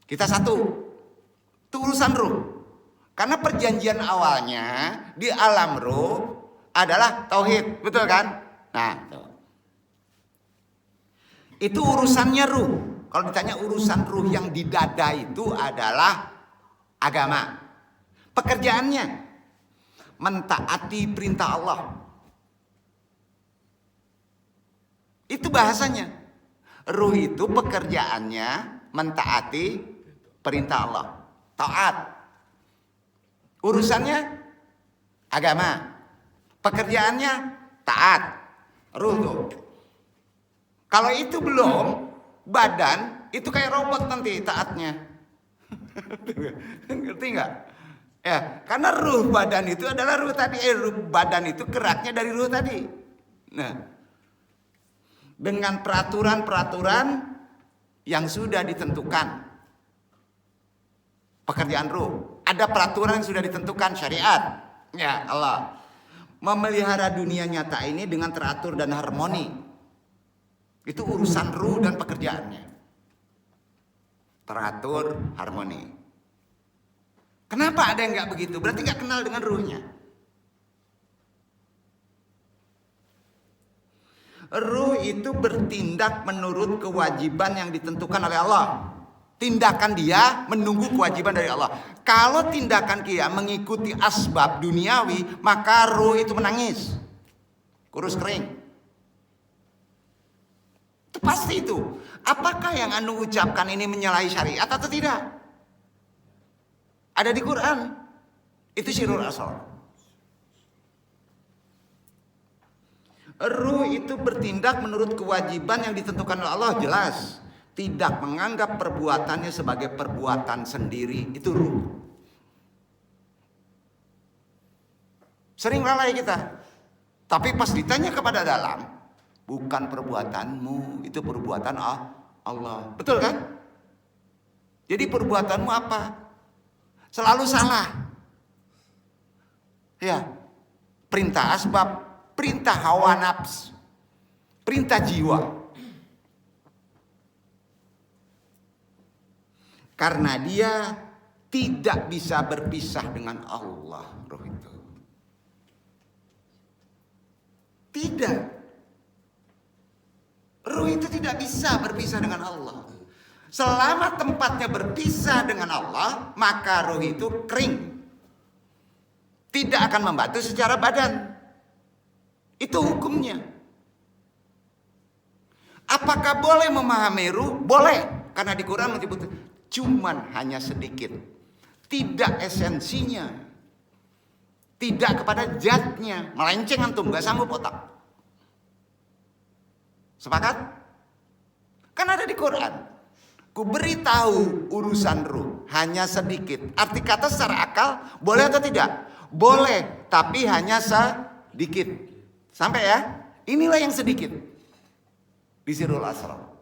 Kita satu, itu urusan ruh. Karena perjanjian awalnya di alam ruh adalah tauhid, betul kan? Nah, tuh. Itu urusannya ruh. Kalau ditanya urusan ruh yang di dada itu adalah agama. Pekerjaannya mentaati perintah Allah. Itu bahasanya. Ruh itu pekerjaannya mentaati perintah Allah. Taat. Urusannya agama. Pekerjaannya taat. Ruh tuh. Kalau itu belum, badan itu kayak robot nanti taatnya. Ngerti nggak? Ya, karena ruh badan itu adalah ruh tadi. Ruh badan itu geraknya dari ruh tadi. Nah, dengan peraturan-peraturan yang sudah ditentukan. Pekerjaan ruh. Ada peraturan yang sudah ditentukan syariat. Ya Allah. Memelihara dunia nyata ini dengan teratur dan harmoni. Itu urusan ruh dan pekerjaannya. Teratur, harmoni. Kenapa ada yang nggak begitu? Berarti nggak kenal dengan ruhnya. Ruh itu bertindak menurut kewajiban yang ditentukan oleh Allah. Tindakan dia menunggu kewajiban dari Allah. Kalau tindakan dia mengikuti asbab duniawi, maka ruh itu menangis. Kurus kering. Itu pasti itu. Apakah yang anu ucapkan ini menyalahi syariat atau tidak? Ada di Quran. Itu Sirrul Asrar. Ruh itu bertindak menurut kewajiban yang ditentukan oleh Allah, jelas. Tidak menganggap perbuatannya sebagai perbuatan sendiri. Itu ruh. Sering lalai kita. Tapi pas ditanya kepada dalam, bukan perbuatanmu, itu perbuatan Allah. Betul kan? Jadi perbuatanmu apa? Selalu salah. Ya. Perintah asbab, perintah hawa nafs, perintah jiwa. Karena dia tidak bisa berpisah dengan Allah, roh itu. Tidak. Ruh itu tidak bisa berpisah dengan Allah. Selama tempatnya berpisah dengan Allah, maka ruh itu kering. Tidak akan membantu secara badan. Itu hukumnya. Apakah boleh memahami ruh? Boleh. Karena di Quran menyebut cuman hanya sedikit. Tidak esensinya. Tidak kepada zatnya. Melenceng antum, gak sanggup otak. Sepakat? Kan ada di Quran. Ku beritahu urusan ruh hanya sedikit. Arti kata secara akal boleh atau tidak? Boleh, tapi hanya sedikit. Sampai ya? Inilah yang sedikit. Di Sirrul Asrar.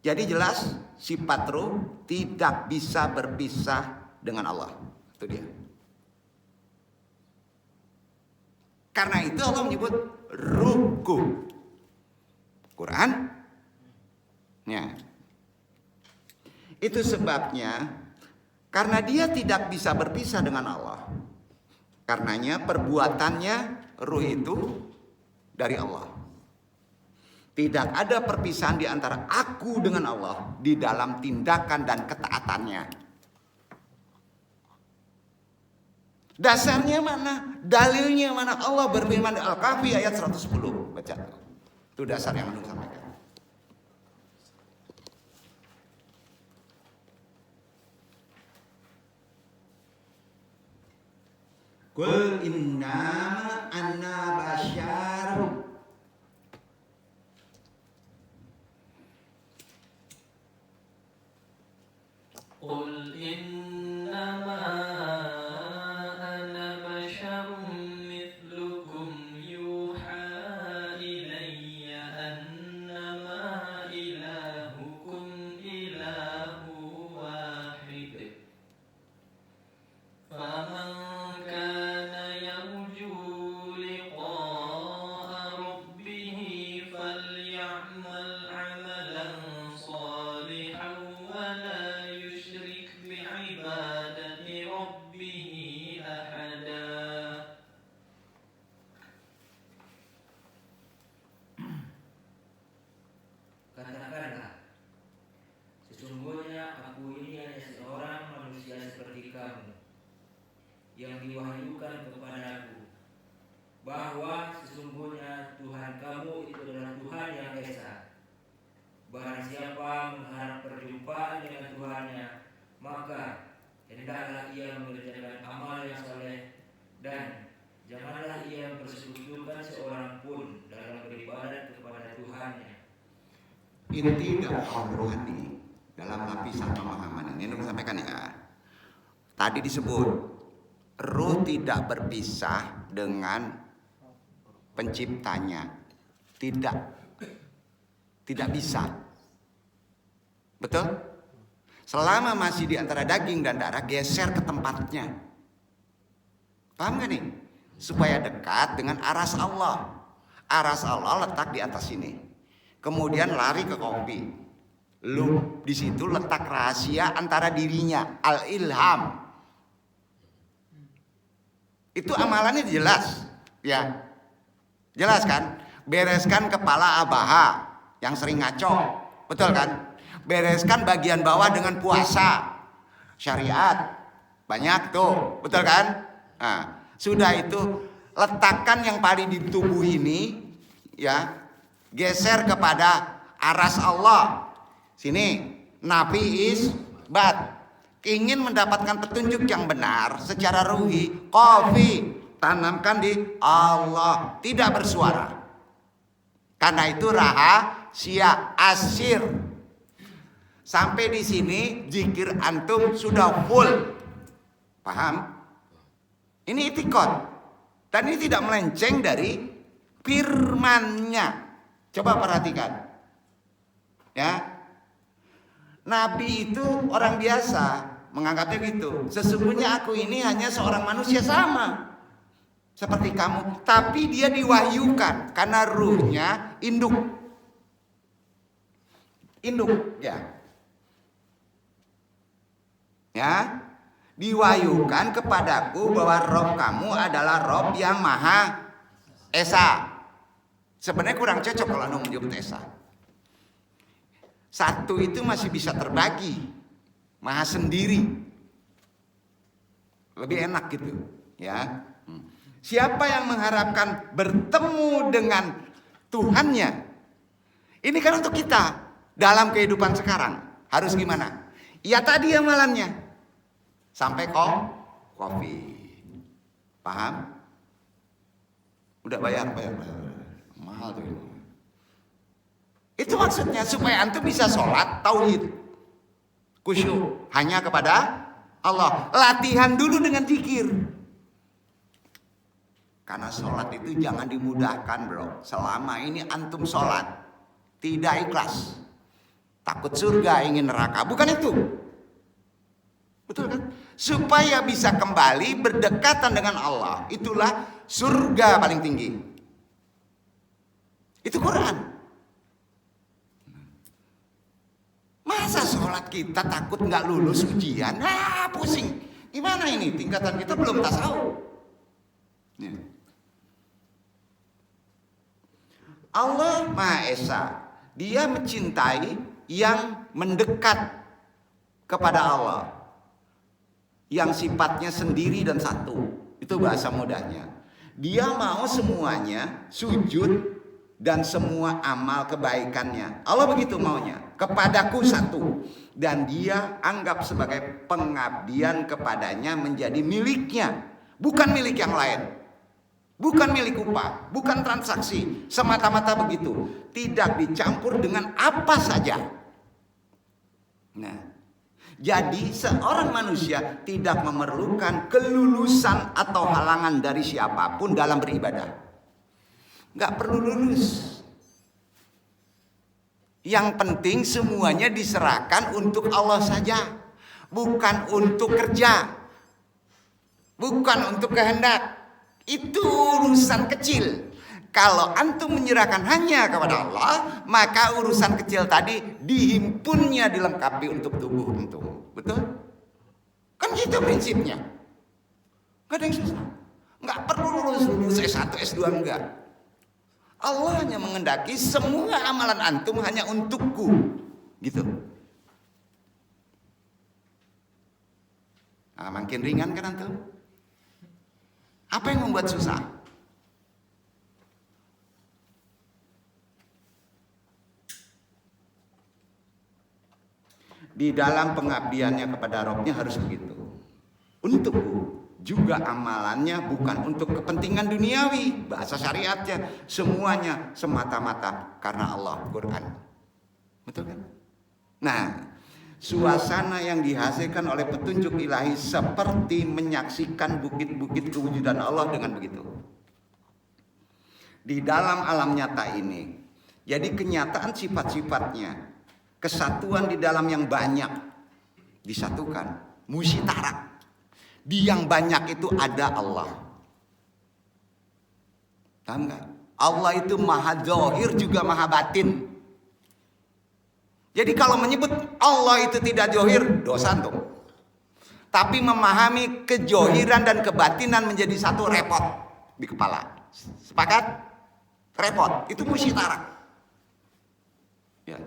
Jadi jelas sifat ruh tidak bisa berpisah dengan Allah. Itu dia. Karena itu Allah menyebut ruhku. Quran. Ya. Itu sebabnya karena dia tidak bisa berpisah dengan Allah. Karenanya perbuatannya ruh itu dari Allah. Tidak ada perpisahan di antara aku dengan Allah di dalam tindakan dan ketaatannya. Dasarnya mana? Dalilnya mana? Allah berfirman di Al-Kahfi ayat 110. Baca. Itu dasar yang Antum sampaikan. Qul innama anna basyarum. Qul innama ana basyarum mithlukum yuha ilayya annama ilahukum ilahu wahid. Faman kana yarju liqa'a rabbih falya'mal 'amalan salihan wa la yushrik bi'ibadati rabbih ahada. Katakanlah, sesungguhnya aku ini hanya seorang manusia seperti kamu, yang diwahyukan kepadaku bahwa sesungguhnya Tuhan kamu itu adalah Tuhan yang esa. Barang siapa mengharap perjumpaan dengan Tuhannya, maka hendaklah ia mengerjakan amal yang saleh dan janganlah ia mempersekutukan seorang pun dalam beribadat kepada Tuhannya. Inti dakwah rohani dalam lapisan pemahaman ini Antum sampaikan ya. Tadi disebut ruh tidak berpisah dengan penciptanya. Tidak bisa. Betul? Selama masih di antara daging dan darah, geser ke tempatnya. Paham gak nih? Supaya dekat dengan aras Allah. Aras Allah letak di atas sini. Kemudian lari ke kopi. Lu di situ letak rahasia antara dirinya, al-ilham. Itu amalannya jelas, ya. Jelas kan? Bereskan kepala abaha yang sering ngaco, betul kan? Bereskan bagian bawah dengan puasa, syariat, banyak tuh, betul kan? Nah, sudah itu letakkan yang paling di tubuh ini, ya, geser kepada aras Allah. Sini, nafi isbat. Ingin mendapatkan petunjuk yang benar secara ruhi, qafi, tanamkan di Allah, tidak bersuara. Karena itu rahasia asir. Sampai di sini zikir antum sudah full. Paham? Ini itikad. Dan ini tidak melenceng dari firman-Nya. Coba perhatikan. Ya. Nabi itu orang biasa, menganggapnya gitu. Sesungguhnya aku ini hanya seorang manusia sama seperti kamu, tapi dia diwahyukan karena ruhnya induk, ya, diwahyukan kepadaku bahwa Rob kamu adalah Rob yang Maha Esa. Sebenarnya kurang cocok kalau anu menyebut Esa. Satu itu masih bisa terbagi, Maha sendiri, lebih enak gitu, ya. Siapa yang mengharapkan bertemu dengan Tuhannya? Ini kan untuk kita dalam kehidupan sekarang harus gimana? Ya tadi amalannya sampai kopi, paham? Udah bayar. Mahal tuh. Itu maksudnya supaya antum bisa sholat tauhid, khusyuk hanya kepada Allah. Latihan dulu dengan zikir. Karena sholat itu jangan dimudahkan bro. Selama ini antum sholat tidak ikhlas, takut surga ingin neraka, bukan itu. Betul kan? Supaya bisa kembali berdekatan dengan Allah, itulah surga paling tinggi. Itu Quran. Masa sholat kita takut nggak lulus ujian? Pusing. Gimana ini? Tingkatan kita belum tasawuf. Allah Maha Esa. Dia mencintai yang mendekat kepada Allah, yang sifatnya sendiri dan satu. Itu bahasa mudahnya. Dia mau semuanya sujud dan semua amal kebaikannya. Allah begitu maunya. Kepadaku satu. Dan dia anggap sebagai pengabdian kepadanya menjadi miliknya. Bukan milik yang lain. Bukan milik upah. Bukan transaksi. Semata-mata begitu. Tidak dicampur dengan apa saja. Nah, jadi seorang manusia tidak memerlukan kelulusan atau halangan dari siapapun dalam beribadah. Nggak perlu lulus. Yang penting semuanya diserahkan untuk Allah saja. Bukan untuk kerja. Bukan untuk kehendak. Itu urusan kecil. Kalau antum menyerahkan hanya kepada Allah, maka urusan kecil tadi dihimpunnya dilengkapi untuk tubuh antum. Betul? Kan gitu prinsipnya. Nggak ada yang susah. Nggak perlu lulus S1, S2 enggak. Allah hanya mengendaki semua amalan antum hanya untukku, gitu. Nah, makin ringan kan antum? Apa yang membuat susah? Di dalam pengabdiannya kepada Rabbnya harus begitu. Untukku. Juga amalannya bukan untuk kepentingan duniawi, bahasa syariatnya semuanya semata-mata karena Allah, Quran. Betul kan? Nah, suasana yang dihasilkan oleh petunjuk ilahi seperti menyaksikan bukit-bukit kewujudan Allah dengan begitu. Di dalam alam nyata ini, jadi kenyataan sifat-sifatnya, kesatuan di dalam yang banyak disatukan, musyitarak. Di yang banyak itu ada Allah. Paham gak? Allah itu maha zahir juga maha batin. Jadi kalau menyebut Allah itu tidak zahir, dosa tuh. Tapi memahami kejohiran dan kebatinan menjadi satu repot di kepala. Sepakat? Repot. Itu musyitarak. Ya.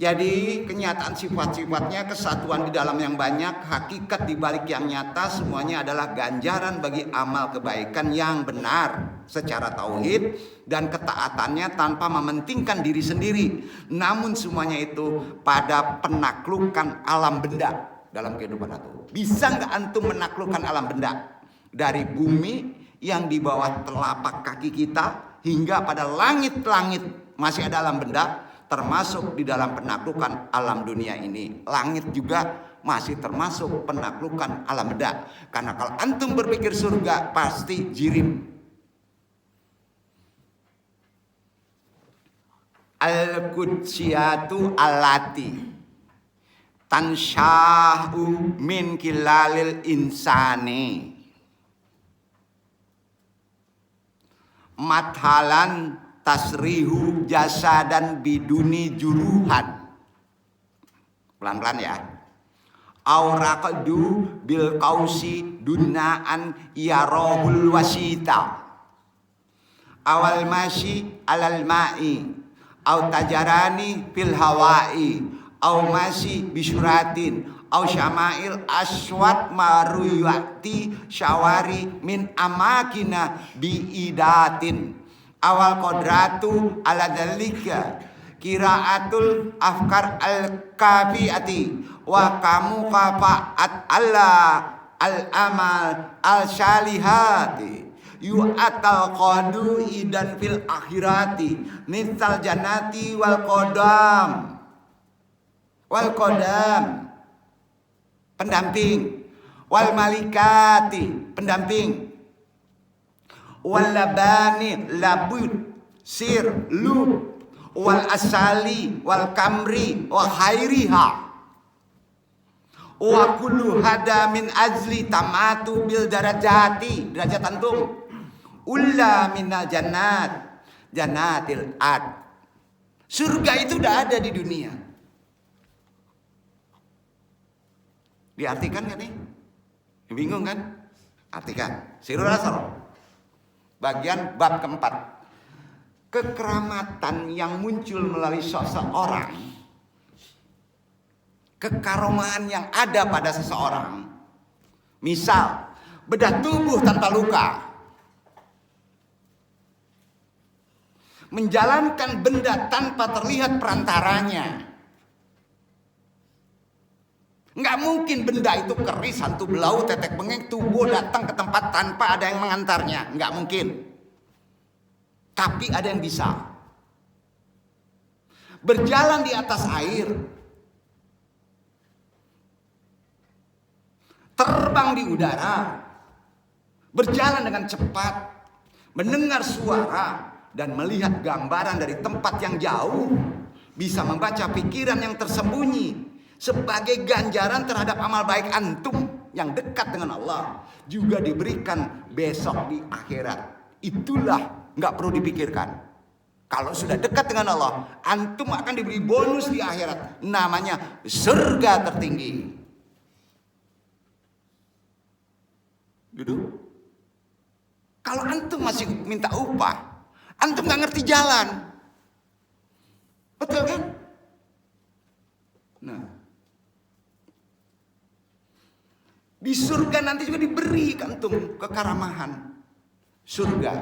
Jadi kenyataan sifat-sifatnya, kesatuan di dalam yang banyak, hakikat di balik yang nyata, semuanya adalah ganjaran bagi amal kebaikan yang benar secara tauhid dan ketaatannya tanpa mementingkan diri sendiri. Namun semuanya itu pada penaklukan alam benda dalam kehidupan antum. Bisa nggak antum menaklukkan alam benda? Dari bumi yang di bawah telapak kaki kita hingga pada langit-langit masih ada alam benda. Termasuk di dalam penaklukan alam dunia ini. Langit juga masih termasuk penaklukan alam benda. Karena kalau antum berpikir surga pasti jirim. Al-Qudsiyatu allati tanshahu min kilalil insani mathalan tasrihu jasa dan biduni juruhan. Pelan-pelan ya. Auraqdu bil qausi dunaan yarahul wasita. Awal masyi alal ma'i au tajarani fil hawai au masyi bisyuratin au syama'il aswat maruyati syawari min amakina biidatin. Awal kodratu ala dalika kiraatul afkar al kafiati wa kamu kafaat Allah al-amal al-salihati yu'atal qadui dan fil akhirati misal jannati wal qadam pendamping wal malikati pendamping wal labani labud sir lub wal asali wal kamri wa khairiha wa kullu hada min ajli tamatu bil darajati derajat antum ulla minal jannatil ad. Surga itu udah ada di dunia. Diartikan kan nih? Bingung kan? Artikan. Sirul Asr. Bagian bab keempat. Kekeramatan yang muncul melalui seseorang. Kekaromaan yang ada pada seseorang. Misal, bedah tubuh tanpa luka. Menjalankan benda tanpa terlihat perantaranya. Nggak mungkin benda itu keris, hantu belau, tetek bengek, tubuh datang ke tempat tanpa ada yang mengantarnya. Nggak mungkin. Tapi ada yang bisa. Berjalan di atas air. Terbang di udara. Berjalan dengan cepat. Mendengar suara. Dan melihat gambaran dari tempat yang jauh. Bisa membaca pikiran yang tersembunyi. Sebagai ganjaran terhadap amal baik antum yang dekat dengan Allah. Juga diberikan besok di akhirat. Itulah gak perlu dipikirkan. Kalau sudah dekat dengan Allah, antum akan diberi bonus di akhirat. Namanya surga tertinggi. Duduk. Kalau antum masih minta upah, antum gak ngerti jalan. Betul kan? Nah, di surga nanti juga diberi antum kekaramahan. Surga.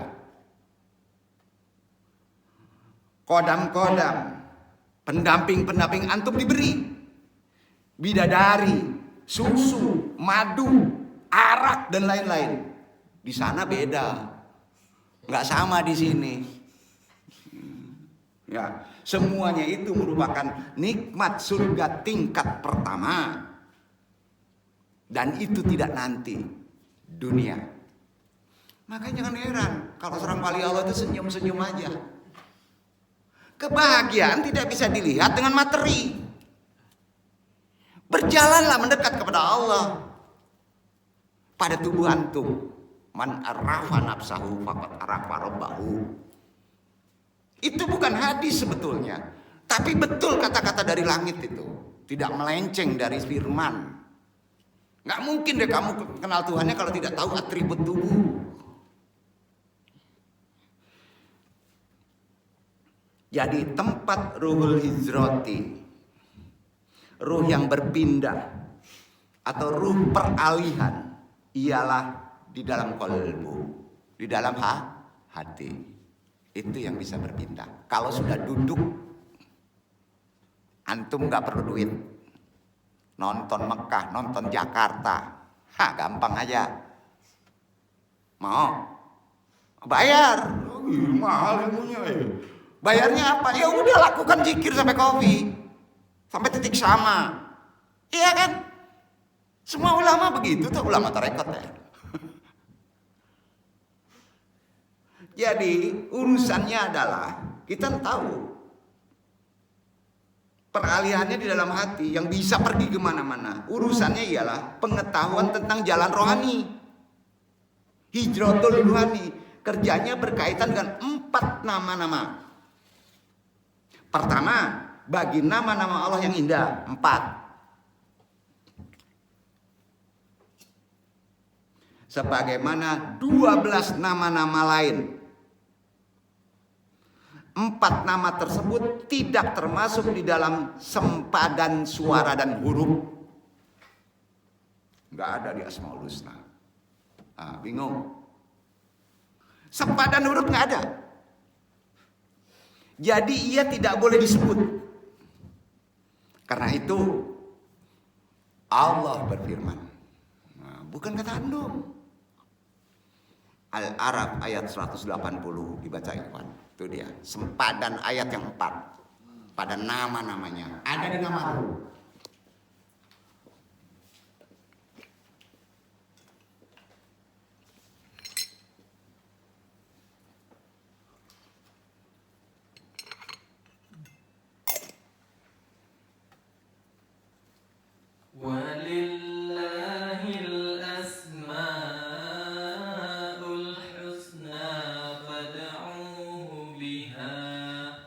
Kodam-kodam. Pendamping-pendamping antum diberi. Bidadari, susu, madu, arak dan lain-lain. Di sana beda. Nggak sama di sini. Ya, semuanya itu merupakan nikmat surga tingkat pertama. Dan itu tidak nanti dunia. Makanya jangan heran kalau seorang wali Allah itu senyum-senyum aja. Kebahagiaan tidak bisa dilihat dengan materi. Berjalanlah mendekat kepada Allah. Pada tubuh antum. Man arrafa nafsahu faqad arrafa rabbahu. Itu bukan hadis sebetulnya, tapi betul kata-kata dari langit itu. Tidak melenceng dari firman. Gak mungkin deh kamu kenal Tuhannya kalau tidak tahu atribut tubuh. Jadi tempat ruhul hijrati, ruh yang berpindah atau ruh peralihan ialah di dalam qalbu, di dalam hati. Itu yang bisa berpindah. Kalau sudah duduk, antum gak perlu duit. Nonton Mekah, nonton Jakarta, gampang aja. Mau? Bayar. Mahal ilmunya ya. Bayarnya apa? Ya udah lakukan zikir sampai kopi, sampai titik sama. Iya kan? Semua ulama begitu tuh, ulama tarekat ya. Jadi urusannya adalah kita tahu peralihannya di dalam hati yang bisa pergi kemana-mana. Urusannya ialah pengetahuan tentang jalan rohani. Hijratul rohani. Kerjanya berkaitan dengan 4 nama-nama. Pertama, bagi nama-nama Allah yang indah 4. Sebagaimana 12 nama-nama lain. 4 nama tersebut tidak termasuk di dalam sempadan suara dan huruf. Nggak ada di Asmaul Husna. Bingung. Sempadan huruf nggak ada. Jadi ia tidak boleh disebut. Karena itu Allah berfirman. bukan kata antum. Al-Araf ayat 180 dibaca ikhwan. Itu dia, sempadan ayat yang 4. Pada nama-namanya ada di nama ruh. Walillahil asmaul husna fad'uhu biha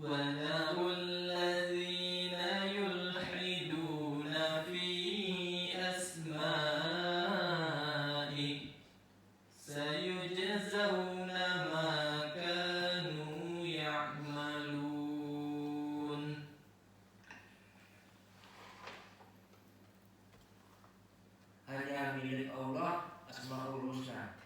wa dharul ladzina yulhiduna fi asma'i sayujzawna ma kanu ya'malun. Hanya milik Allah Asmaul Husna.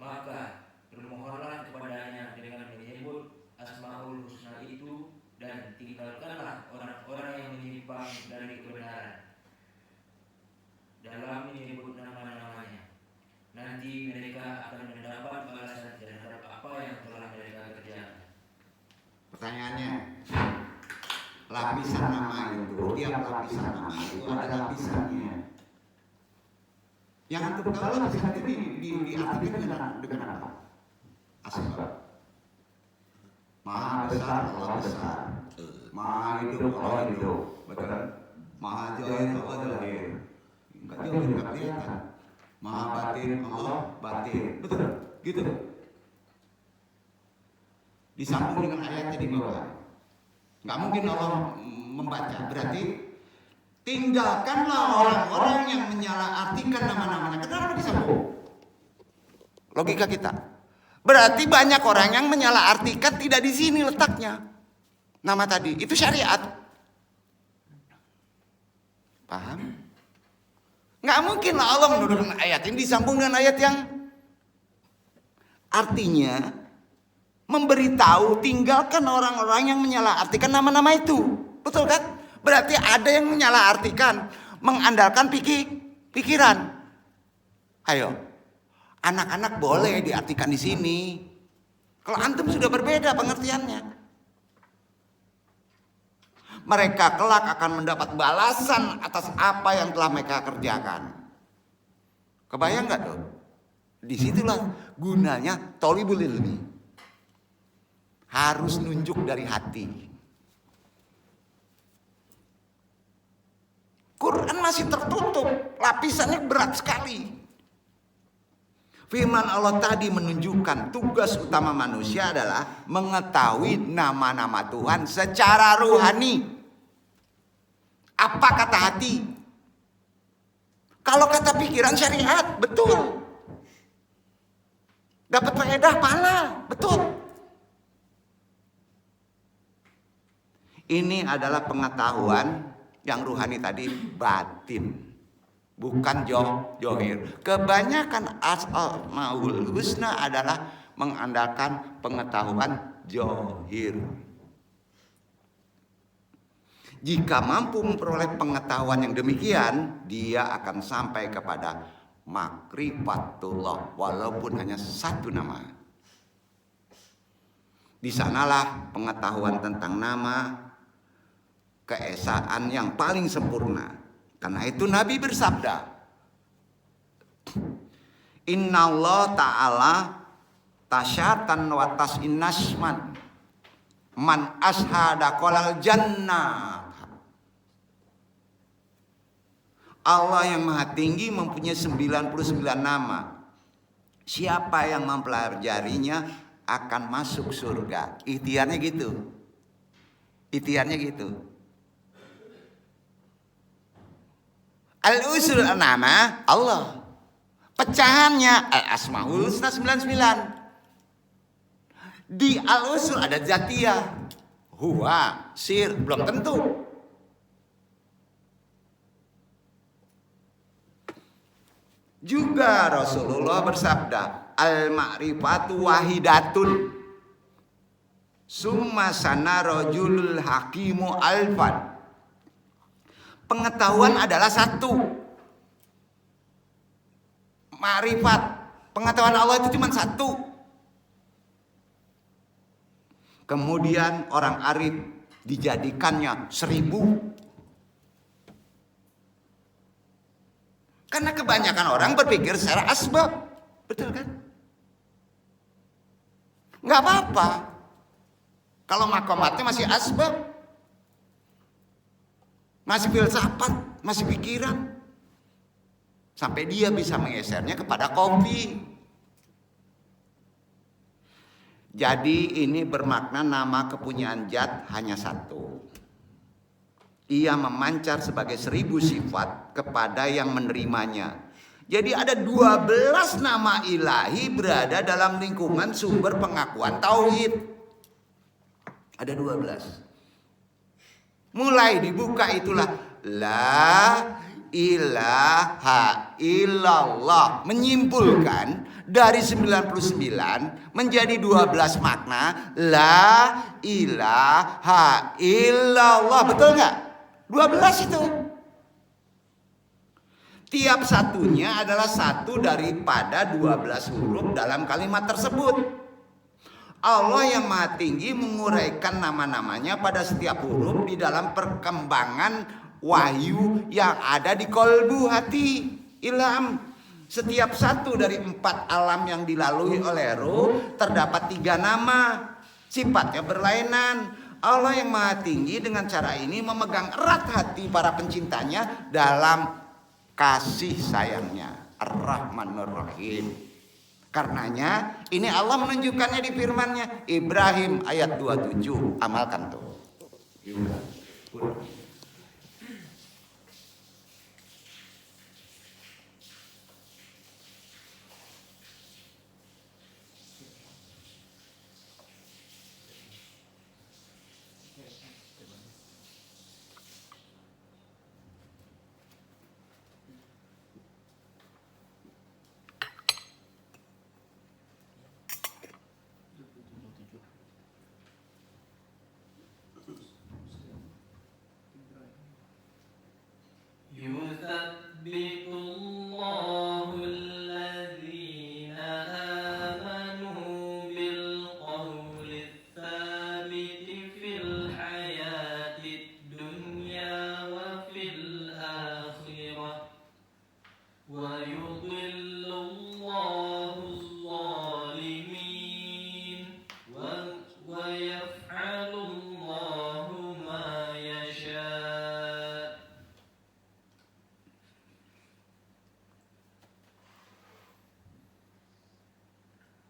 Maka bermohonlah kepadanya dengan menyebut Asmaul Husna itu, dan tinggalkanlah orang-orang yang menyimpang dari kebenaran dalam menyebut nama-namanya. Nanti mereka akan mendapat balasan terhadap apa yang telah mereka kerjakan. Pertanyaannya, lapisan nama itu, tiap lapisan nama itu ada lapisannya. Yang antum tahu lapisan itu diartikan dengan apa? Asbab. Maha besar Allah besar. Maha hidup Allah hidup. Betul. Maha jahil Allah jahil. Enggak jauh, enggak kelihatan. Maha batin Allah batin. Betul. Gitu. Disambung dengan ayatnya di bawah. Enggak mungkin Allah membaca. Berarti tinggalkanlah orang-orang yang menyalahartikan nama-namanya. Kenapa disambung? Logika kita. Berarti banyak orang yang menyalahartikan, tidak di sini letaknya nama tadi. Itu syariat. Paham? Nggak mungkin lah Allah menurunkan ayat ini disambung dengan ayat yang artinya memberitahu tinggalkan orang-orang yang menyalahartikan nama-nama itu. Betul kan? Berarti ada yang menyalahartikan, mengandalkan pikiran. Ayo, anak-anak boleh diartikan di sini. Kalau antum sudah berbeda pengertiannya, mereka kelak akan mendapat balasan atas apa yang telah mereka kerjakan. Kebayang nggak tuh? Disitulah gunanya thalibul ilmi. Harus nunjuk dari hati. Quran masih tertutup, lapisannya berat sekali. Firman Allah tadi menunjukkan tugas utama manusia adalah mengetahui nama-nama Tuhan secara ruhani. Apa kata hati? Kalau kata pikiran syariat, betul. Dapat faedah pahala, betul. Ini adalah pengetahuan yang ruhani tadi batin, bukan johir. Kebanyakan asmaul husna adalah mengandalkan pengetahuan johir. Jika mampu memperoleh pengetahuan yang demikian, dia akan sampai kepada makrifatullah walaupun hanya satu nama. Di sanalah pengetahuan tentang nama, keesaan yang paling sempurna. Karena itu Nabi bersabda, Inna Allah Ta'ala tasyatan wa tas'innasman man ashada kolal jannah. Allah yang maha tinggi mempunyai 99 nama. Siapa yang mempelajarinya akan masuk surga. Ikhtiarnya gitu. Al-usul nama Allah. Pecahannya Al-Asmaul Husna 99. Di Al-usul ada Zatiyah, Huwa, Sir, belum tentu. Juga Rasulullah bersabda, Al-ma'rifatu wahidatun summa sana rajulul hakimu alfan. Pengetahuan adalah satu, Ma'rifat, pengetahuan Allah itu cuma satu. Kemudian orang arif dijadikannya 1000. Karena kebanyakan orang berpikir secara asbab. Betul kan? Nggak apa-apa. Kalau makomatnya masih asbab, masih filsafat, masih pikiran. Sampai dia bisa menggesernya kepada kopi. Jadi ini bermakna nama kepunyaan zat hanya satu. Ia memancar sebagai 1000 sifat kepada yang menerimanya. Jadi ada 12 nama ilahi berada dalam lingkungan sumber pengakuan tauhid. Ada 12. Mulai dibuka itulah la ilaha illallah, menyimpulkan dari 99 menjadi 12 makna la ilaha illallah. Betul nggak? 12 itu. Tiap satunya adalah satu daripada 12 huruf dalam kalimat tersebut. Allah yang Maha Tinggi menguraikan nama-namanya pada setiap huruf di dalam perkembangan wahyu yang ada di kolbu hati, ilham. Setiap satu dari 4 alam yang dilalui oleh ruh terdapat 3 nama. Sifatnya berlainan. Allah yang Maha Tinggi dengan cara ini memegang erat hati para pencintanya dalam kasih sayangnya. Ar-Rahmanur Rahim. Karenanya ini Allah menunjukkannya di firman-Nya. Ibrahim ayat 27. Amalkan tuh. يثبت الله الذين آمنوا بالقول الثابت في الحياة الدنيا وفي الآخرة ويضل الله الظالمين ويفعل الله ما يشاء.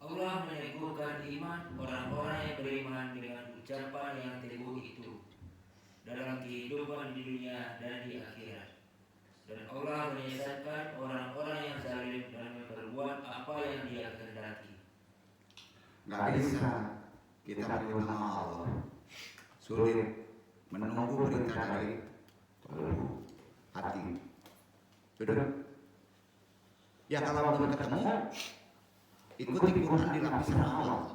Allah meneguhkan iman orang-orang yang beriman dengan ucapan yang teguh itu dalam kehidupan di dunia dan di akhirat. Dan Allah menyesatkan orang-orang yang zalim dan memperbuat apa yang Dia kehendaki. Gak bisa kita menyebut nama Allah. Sulit menunggu perintah dari hati. Sudah. Ya kalau belum ketemu, ikuti Quran di lapisan awal.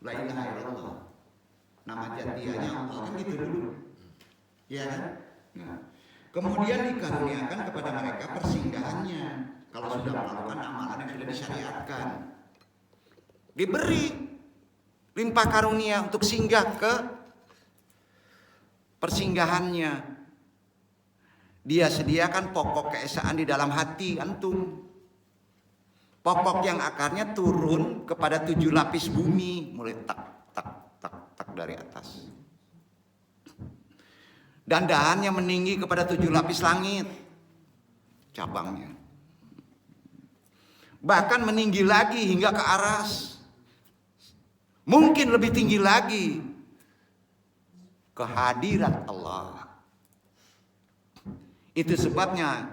La ilaha illallah. Nama jatianya Allah kan gitu dulu. Ya kan? Nah, kemudian dikaruniakan kepada mereka persinggahannya. Kalau sudah melakukan amalan yang sudah disyariatkan, diberi limpah karunia untuk singgah ke persinggahannya. Dia sediakan pokok keesaan di dalam hati antum. Pokok yang akarnya turun kepada 7 lapis bumi, mulai tak tak tak tak dari atas. Dan dahannya meninggi kepada 7 lapis langit, cabangnya. Bahkan meninggi lagi hingga ke aras. Mungkin lebih tinggi lagi, kehadirat Allah. Itu sebabnya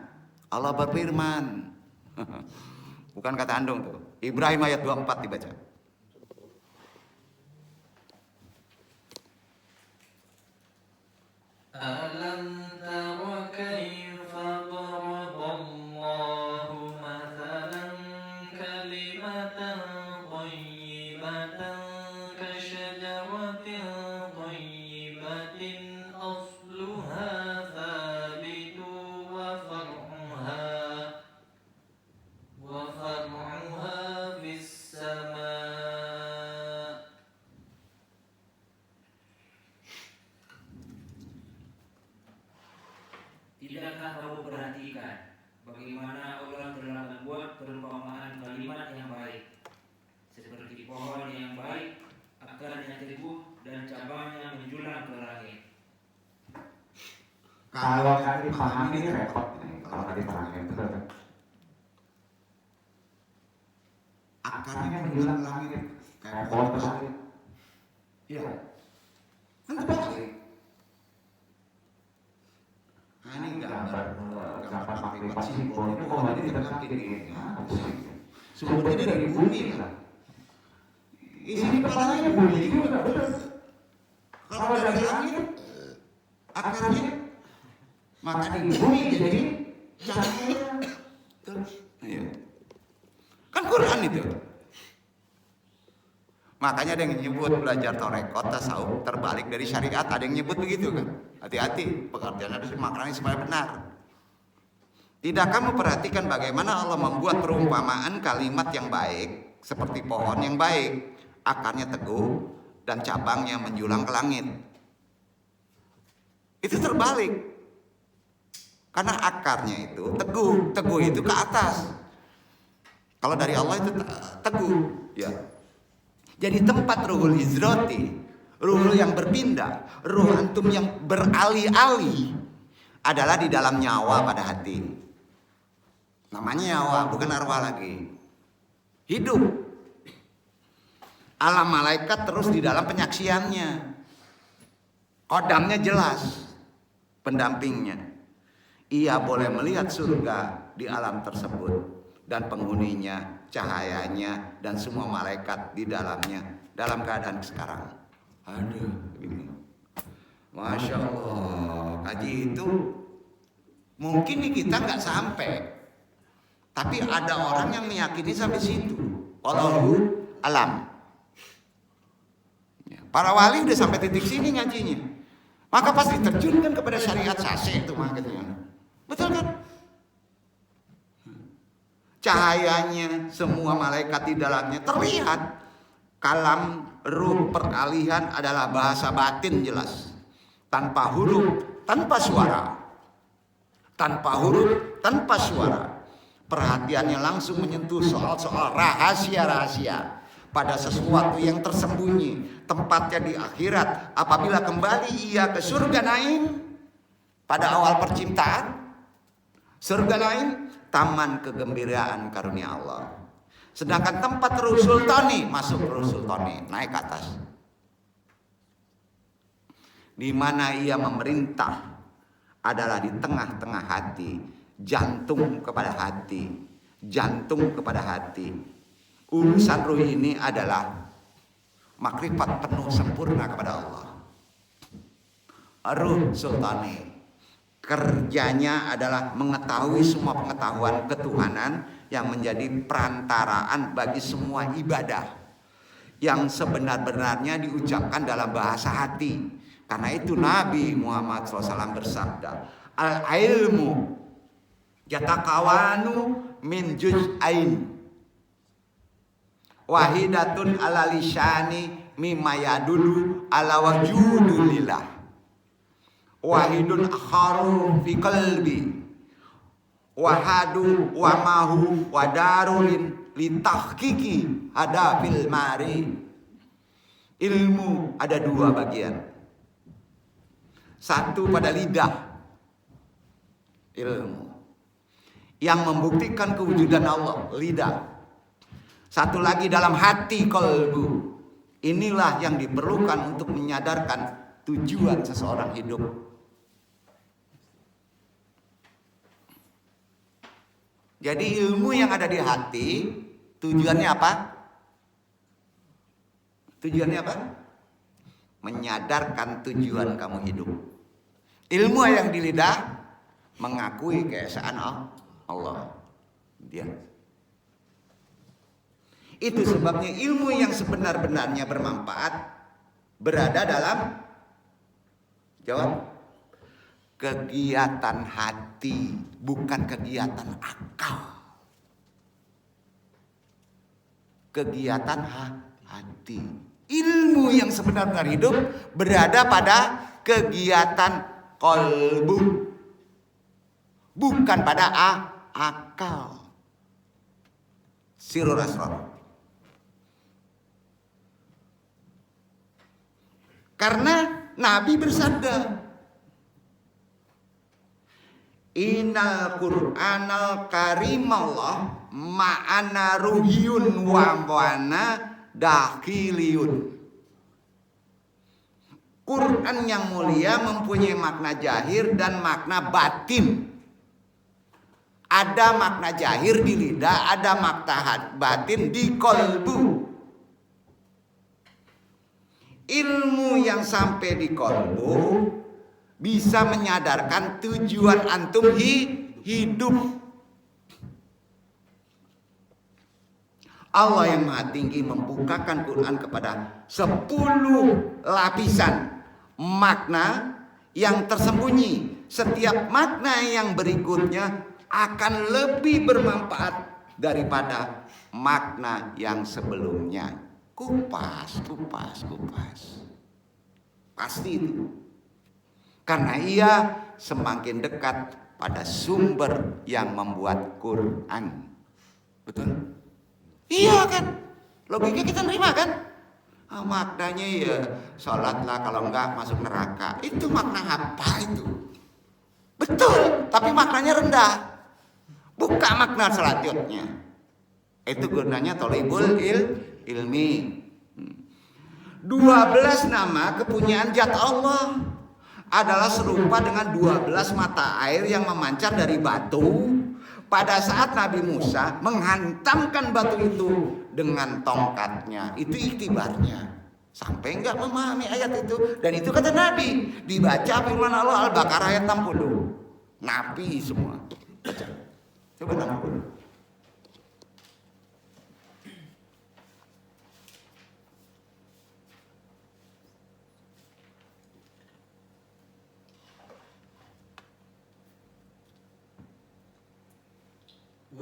Allah berfirman. Bukan kata andong tuh. Ibrahim ayat 24 dibaca. Alam tara kaifa daraballahu mathalan kalimatan thayyibatan kashajaratin thayyibatin asluha thabitu wa far'uha perhatikan bagaimana Allah telah membuat perumpamaan kalimat yang baik, seperti pohon yang baik, akarnya teguh dan cabangnya menjulang ke langit. Kalau kalian dipahami ini repot nih. Kalau kalian dipahami betul kan? Akarnya menjulang ke langit kayak pohon besar. Iya. Kan kebalik. Nah, ini gambar makrifat simpul itu kembali ditangkap ini. sumbernya dari bumi kan. Isi kepalanya bumi juga betul. Kalau dari langit akarnya maka di bumi Bumi jadi jadi cahaya. Iya. Kan Quran itu. Makanya ada yang nyebut belajar torekot, tasawuf terbalik dari syariat. Ada yang nyebut begitu kan. Hati-hati, pengertian harus maknanya supaya benar. Tidakkah memperhatikan bagaimana Allah membuat perumpamaan kalimat yang baik seperti pohon yang baik, akarnya teguh dan cabangnya menjulang ke langit. Itu terbalik. Karena akarnya itu teguh, teguh itu ke atas. Kalau dari Allah itu teguh, ya. Jadi tempat ruhul hijrati, ruh yang berpindah, ruh antum yang beralih-alih adalah di dalam nyawa pada hati. Namanya nyawa, bukan arwah lagi. Hidup. Alam malaikat terus di dalam penyaksiannya. Kodamnya jelas, pendampingnya. Ia boleh melihat surga di alam tersebut dan penghuninya, cahayanya, dan semua malaikat di dalamnya dalam keadaan sekarang. Aduh, ini, masya Allah, kaji itu mungkin nih kita nggak sampai, tapi ada orang yang meyakini sampai situ. Wallahu alam. Ya, para wali udah sampai titik sini ngajinya, maka pasti terjunkan kepada syariat sase itu makanya. Betul kan? Cahayanya semua malaikat di dalamnya terlihat. Kalam ruh peralihan adalah bahasa batin jelas, tanpa huruf, tanpa suara, tanpa huruf, tanpa suara. Perhatiannya langsung menyentuh soal-soal rahasia-rahasia pada sesuatu yang tersembunyi, tempatnya di akhirat. Apabila kembali ia ke surga naim pada awal percintaan, surga naim taman kegembiraan karunia Allah. Sedangkan tempat ruh sultani, masuk ruh sultani, naik ke atas. Di mana ia memerintah adalah di tengah-tengah hati, jantung kepada hati, jantung kepada hati. Urusan ruh ini adalah makrifat penuh sempurna kepada Allah. Ruh sultani kerjanya adalah mengetahui semua pengetahuan ketuhanan yang menjadi perantaraan bagi semua ibadah yang sebenar-benarnya diucapkan dalam bahasa hati. Karena itu Nabi Muhammad SAW bersabda, al-ilmu yatakawanu min juz'ain wahidatun ala lisani mimma yadulu ala wajudulillah wahidun akharu fi qalbi wahadu wa mahu wadarulin litahkiki hadafil mari. Ilmu ada dua bagian. Satu pada lidah, ilmu yang membuktikan kewujudan Allah, lidah. Satu lagi dalam hati, qalbu. Inilah yang diperlukan untuk menyadarkan tujuan seseorang hidup. Jadi ilmu yang ada di hati, tujuannya apa? Tujuannya apa? Menyadarkan tujuan kamu hidup. Ilmu yang di lidah mengakui keesaan Allah. Dia. Itu sebabnya ilmu yang sebenar-benarnya bermanfaat berada dalam jawab kegiatan hati, bukan kegiatan akal. Kegiatan hati. Ilmu yang sebenar-benar hidup berada pada kegiatan qalbu. bukan pada akal. Sirrul asrar. Karena Nabi bersabda, Innal Qur'anal Karimallah ma'ana ruhiyun wa wana dakhiliyun. Quran yang mulia mempunyai makna jahir dan makna batin. Ada makna jahir di lidah, ada makna batin di kolbu. Ilmu yang sampai di kolbu bisa menyadarkan tujuan antum hidup. Allah yang Maha Tinggi membukakan Quran kepada 10 lapisan makna yang tersembunyi. Setiap makna yang berikutnya akan lebih bermanfaat daripada makna yang sebelumnya. Kupas. Pasti itu. Karena ia semakin dekat pada sumber yang membuat Quran. Betul? Iya kan? Logika kita nerima kan? Maknanya ya sholatlah, kalau enggak masuk neraka. Itu makna apa itu? Betul, tapi maknanya rendah. Buka makna selanjutnya. Itu gunanya tolibul ilmi. 12 nama kepunyaan zat Allah adalah serupa dengan 12 mata air yang memancar dari batu pada saat Nabi Musa menghantamkan batu itu dengan tongkatnya. Itu iktibarnya. Sampai enggak memahami ayat itu. Dan itu kata Nabi, dibaca firman Allah Al-Baqarah ayat 60. Nabi semua. Baca. Coba 60.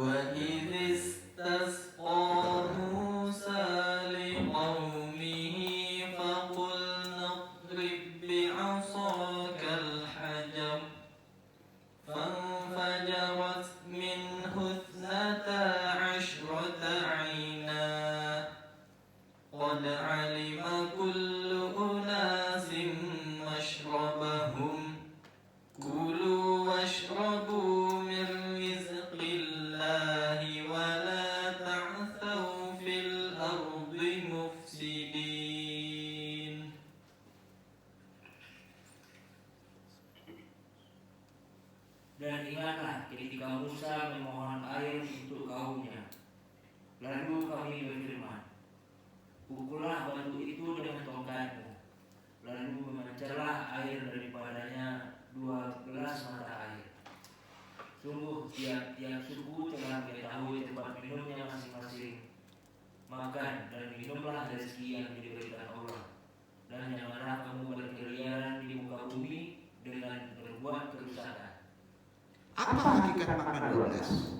وَإِذِ اسْتَسْقَى مُوسَى لِقَوْمِهِ فَقُلْنَا اضْرِب بِّعَصَاكَ الْحَجَرَ فَانفَجَرَتْ مِنْهُ 12 عَيْنًا قَدْ عَلِمَ كُلُّ أُنَاسٍ مَّشْرَبَهُمْ كُلُوا وَاشْرَبُوا مِن رِّزْقِ اللَّهِ وَلَا تَعْثَوْا فِي الْأَرْضِ مُفْسِدِينَ. Dan ingatlah ketika Musa memohon air untuk kaumnya. Lalu kami berfirman, pukullah batu itu dengan tongkatmu. Lalu memancarlah air daripadanya 12 mata air. Sungguh tiap-tiap suku telah mengetahui tempat minumnya masing-masing. Makan dan minumlah rezeki yang diberikan Allah. Dan janganlah kamu berkeliaran di muka bumi dengan berbuat kerusakan. Apa hakikat makna 12?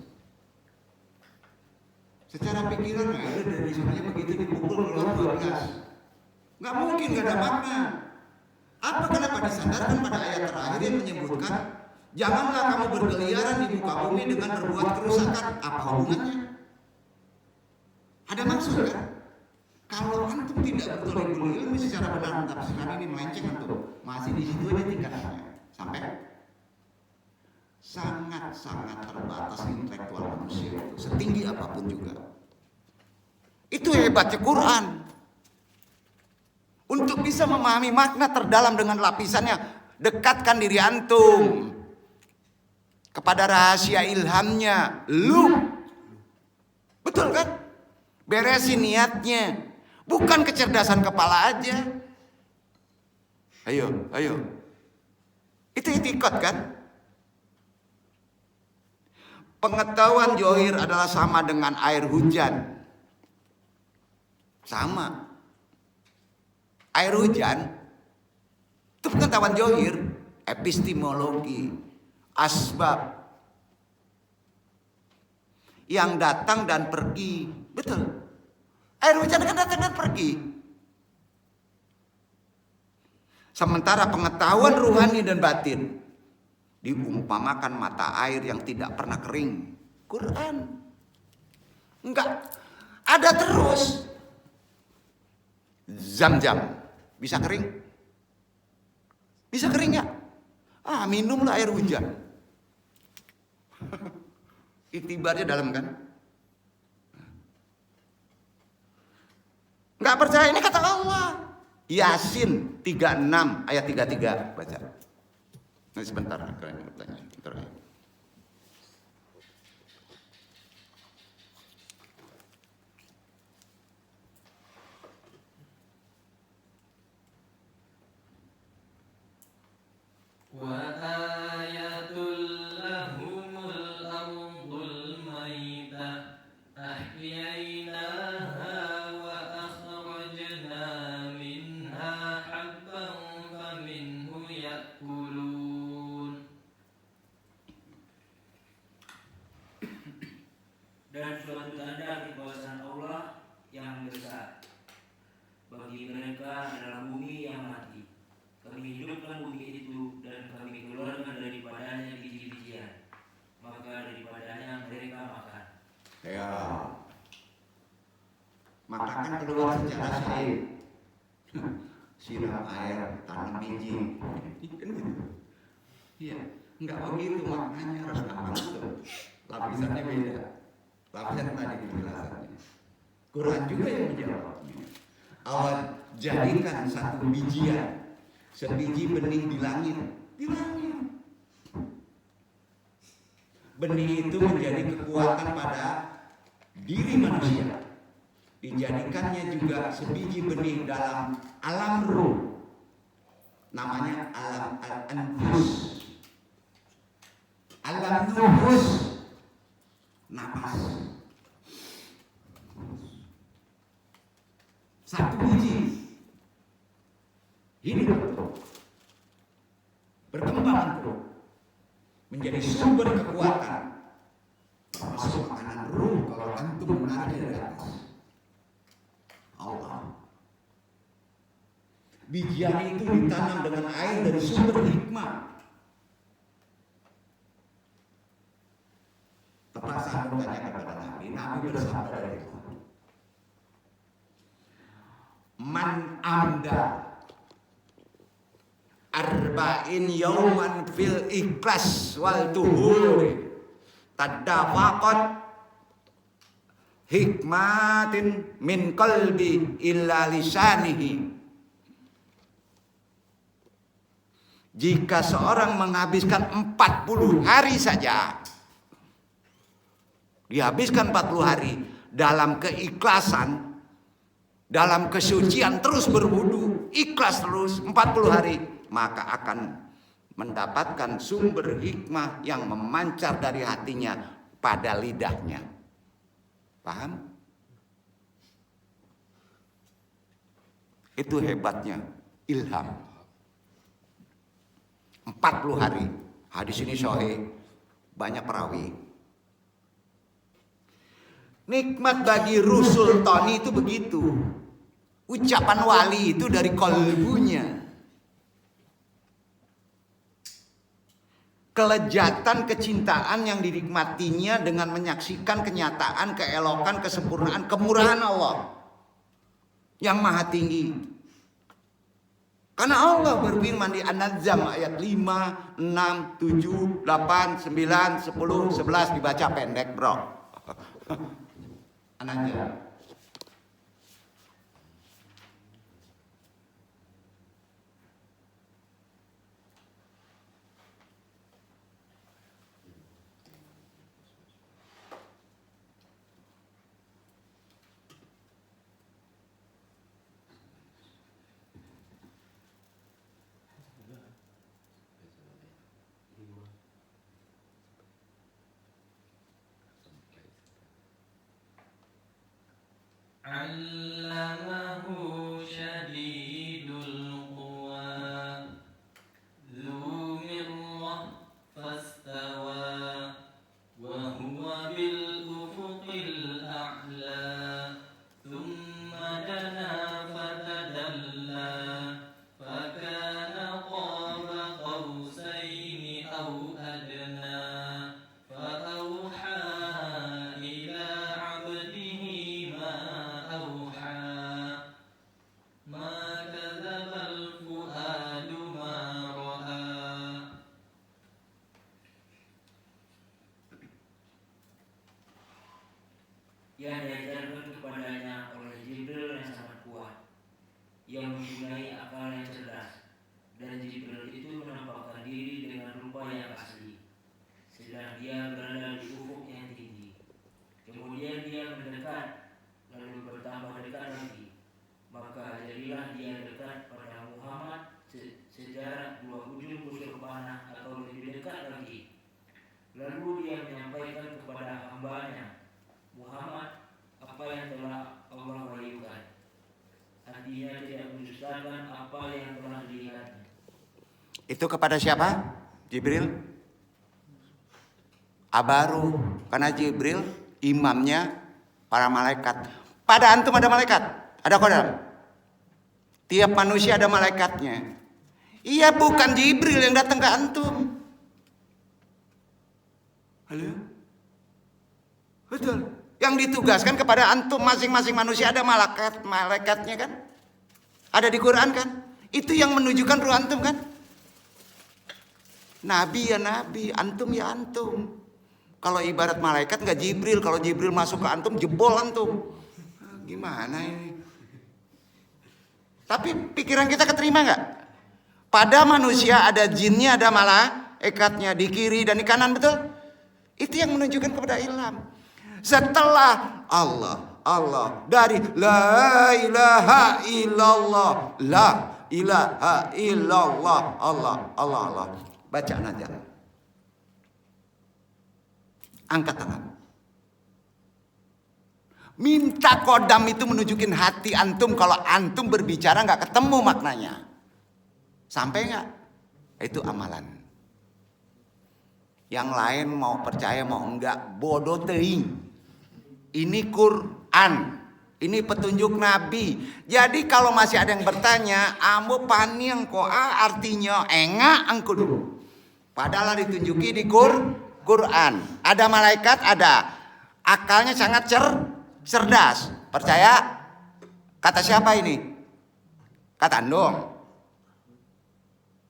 Secara pikiran ada dari sebenarnya begitu dipukul keluar 12. Nggak mungkin nggak ada makna. Apa kenapa disandarkan pada ayat terakhir yang menyebutkan janganlah kamu berkeliaran di muka bumi dengan berbuat kerusakan? Apa hubungannya? Ada maksud kan? Kalau antum tidak bertolibul ilmi secara benar mentafsirkan ini melenceng antum, masih di situ aja tingkatannya. Sampai sangat-sangat terbatas intelektual manusia itu, setinggi apapun juga. Itu hebatnya Quran. Untuk bisa memahami makna terdalam dengan lapisannya, dekatkan diri antum kepada rahasia ilhamnya. Lu betul kan? Beresin niatnya, bukan kecerdasan kepala aja. Ayo. Itu itikad kan? Pengetahuan zohir adalah sama dengan air hujan. Sama. Air hujan itu pengetahuan zohir, epistemologi, asbab yang datang dan pergi. Betul. Air hujan kan datang dan pergi. Sementara pengetahuan ruhani dan batin diumpamakan mata air yang tidak pernah kering. Quran enggak ada terus. Zam-zam bisa kering? Bisa kering ya? Minumlah air hujan. Iktibarnya dalam kan? Enggak percaya, ini kata Allah. Yasin 36 ayat 33 baca. Nanti sebentar kalian bertanya. Sebentar. Wa ayatul lahumul ardul maitah ahyaynaha wa akhrajna minha habban faminhu ya'kulun. Dan suatu tanda kekuasaan Allah yang besar bagi mereka adalah bumi yang mati. Kami hidupkan bumi itu dan kami keluarkan daripadanya biji-bijian, maka daripadanya mereka makan. Ya. Maka kan keluar secara said. Siram air, tanam biji. Kan gitu. Iya, enggak begitu maknanya harus langsung. Lapisannya beda. Lapisan tadi penjelasannya. Quran juga yang menjawabnya. Allah jadikan satu bijian, sebiji benih di langit. Benih itu menjadi kekuatan pada diri manusia. Dijadikannya juga sebiji benih dalam alam ruh. Namanya alam al-anfus. Alam nufus. Napas. Satu biji hidup berkembang terus menjadi sumber kekuatan, termasuk makanan ruh kalau antum menarik dari atas. Allah. Bijian itu ditanam dengan air dari sumber hikmah. Tepat saat bertanya kepada Nabi bersabda dari Tuhan. Man amda arba'in yauman fil ikhlas wal tuhuri tadafaqat hikmatin min qalbi illa lisanihi. Jika seorang menghabiskan 40 hari saja, dihabiskan 40 hari dalam keikhlasan, dalam kesucian, terus berwudu, ikhlas terus 40 hari, maka akan mendapatkan sumber hikmah yang memancar dari hatinya pada lidahnya. Paham? Itu hebatnya ilham. 40 hari. Hadis ini sahih, banyak perawi. Nikmat bagi ruh sultani itu begitu. Ucapan wali itu dari kalbunya. Kelejatan, kecintaan yang dinikmatinya dengan menyaksikan kenyataan, keelokan, kesempurnaan, kemurahan Allah yang maha tinggi. Karena Allah berfirman di An-Najm ayat 5, 6, 7, 8, 9, 10, 11 dibaca pendek, bro. An-Najm. Allamahu syadidul quwa dzu mirrah fastawa wa huwa bil ufuqil a'la thumma dana fatadalla fakana qaba qausaini aw yang diajarkan kepadanya oleh Jibril yang sangat kuat, yang mempunyai akal yang cerdas, dan Jibril itu menampakkan diri dengan rupa yang asli, sedang dia berada di ufuk yang tinggi. Kemudian dia mendekat, lalu bertambah dekat lagi. Maka jadilah dia dekat pada Muhammad sejarak 2 ujung busur panah atau lebih dekat lagi. Lalu dia menyampaikan kepada hambanya Muhammad apa yang telah Allah wahyukan. Artinya tidak mendustakan apa yang telah dilihatnya. Itu kepada siapa? Jibril? Abaru. Karena Jibril imamnya para malaikat. Pada antum ada malaikat? Ada kodam? Tiap manusia ada malaikatnya. Iya, bukan Jibril yang datang ke antum. Halo? Betul. Yang ditugaskan kepada antum masing-masing manusia ada malaikatnya kan? Ada di Quran kan? Itu yang menunjukkan ruh antum kan? Nabi ya nabi, antum ya antum. Kalau ibarat malaikat nggak Jibril, kalau Jibril masuk ke antum jebol antum. Gimana ini? Tapi pikiran kita keterima nggak? Pada manusia ada jinnya, ada malaikatnya di kiri dan di kanan, betul? Itu yang menunjukkan kepada ilham. Setelah Allah dari la ilaha illallah, la ilaha illallah, Allah. Baca aja. Angkat tangan. Minta kodam itu menunjukin hati antum. Kalau antum berbicara nggak ketemu maknanya. Sampai nggak? Itu amalan. Yang lain mau percaya mau enggak, bodoh teuing. Ini Quran, ini petunjuk Nabi. Jadi kalau masih ada yang bertanya, ambo paniang koa artinya enggak angkudu. Padahal ditunjuki di Quran. Ada malaikat, ada. Akalnya sangat cerdas. Percaya? Kata siapa ini? Kata andong.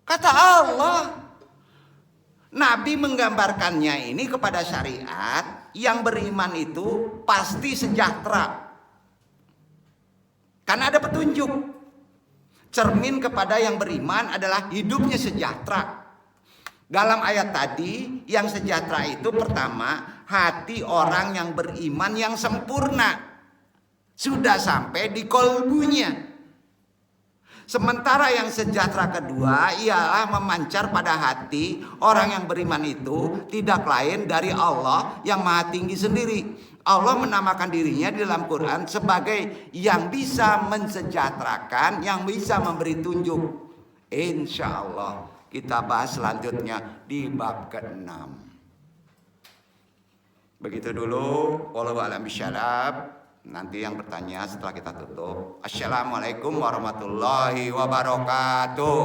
Kata Allah. Nabi menggambarkannya ini kepada syariat yang beriman itu pasti sejahtera. Karena ada petunjuk. Cermin kepada yang beriman adalah hidupnya sejahtera. Dalam ayat tadi yang sejahtera itu pertama hati orang yang beriman yang sempurna. Sudah sampai di kolbunya. Sementara yang sejahtera kedua ialah memancar pada hati orang yang beriman itu tidak lain dari Allah yang maha tinggi sendiri. Allah menamakan dirinya di dalam Quran sebagai yang bisa mensejahterakan, yang bisa memberi tunjuk. Insya Allah kita bahas selanjutnya di bab ke-6. Begitu dulu. Wallahu a'lam bishawab. Nanti yang bertanya setelah kita tutup. Assalamualaikum warahmatullahi wabarakatuh.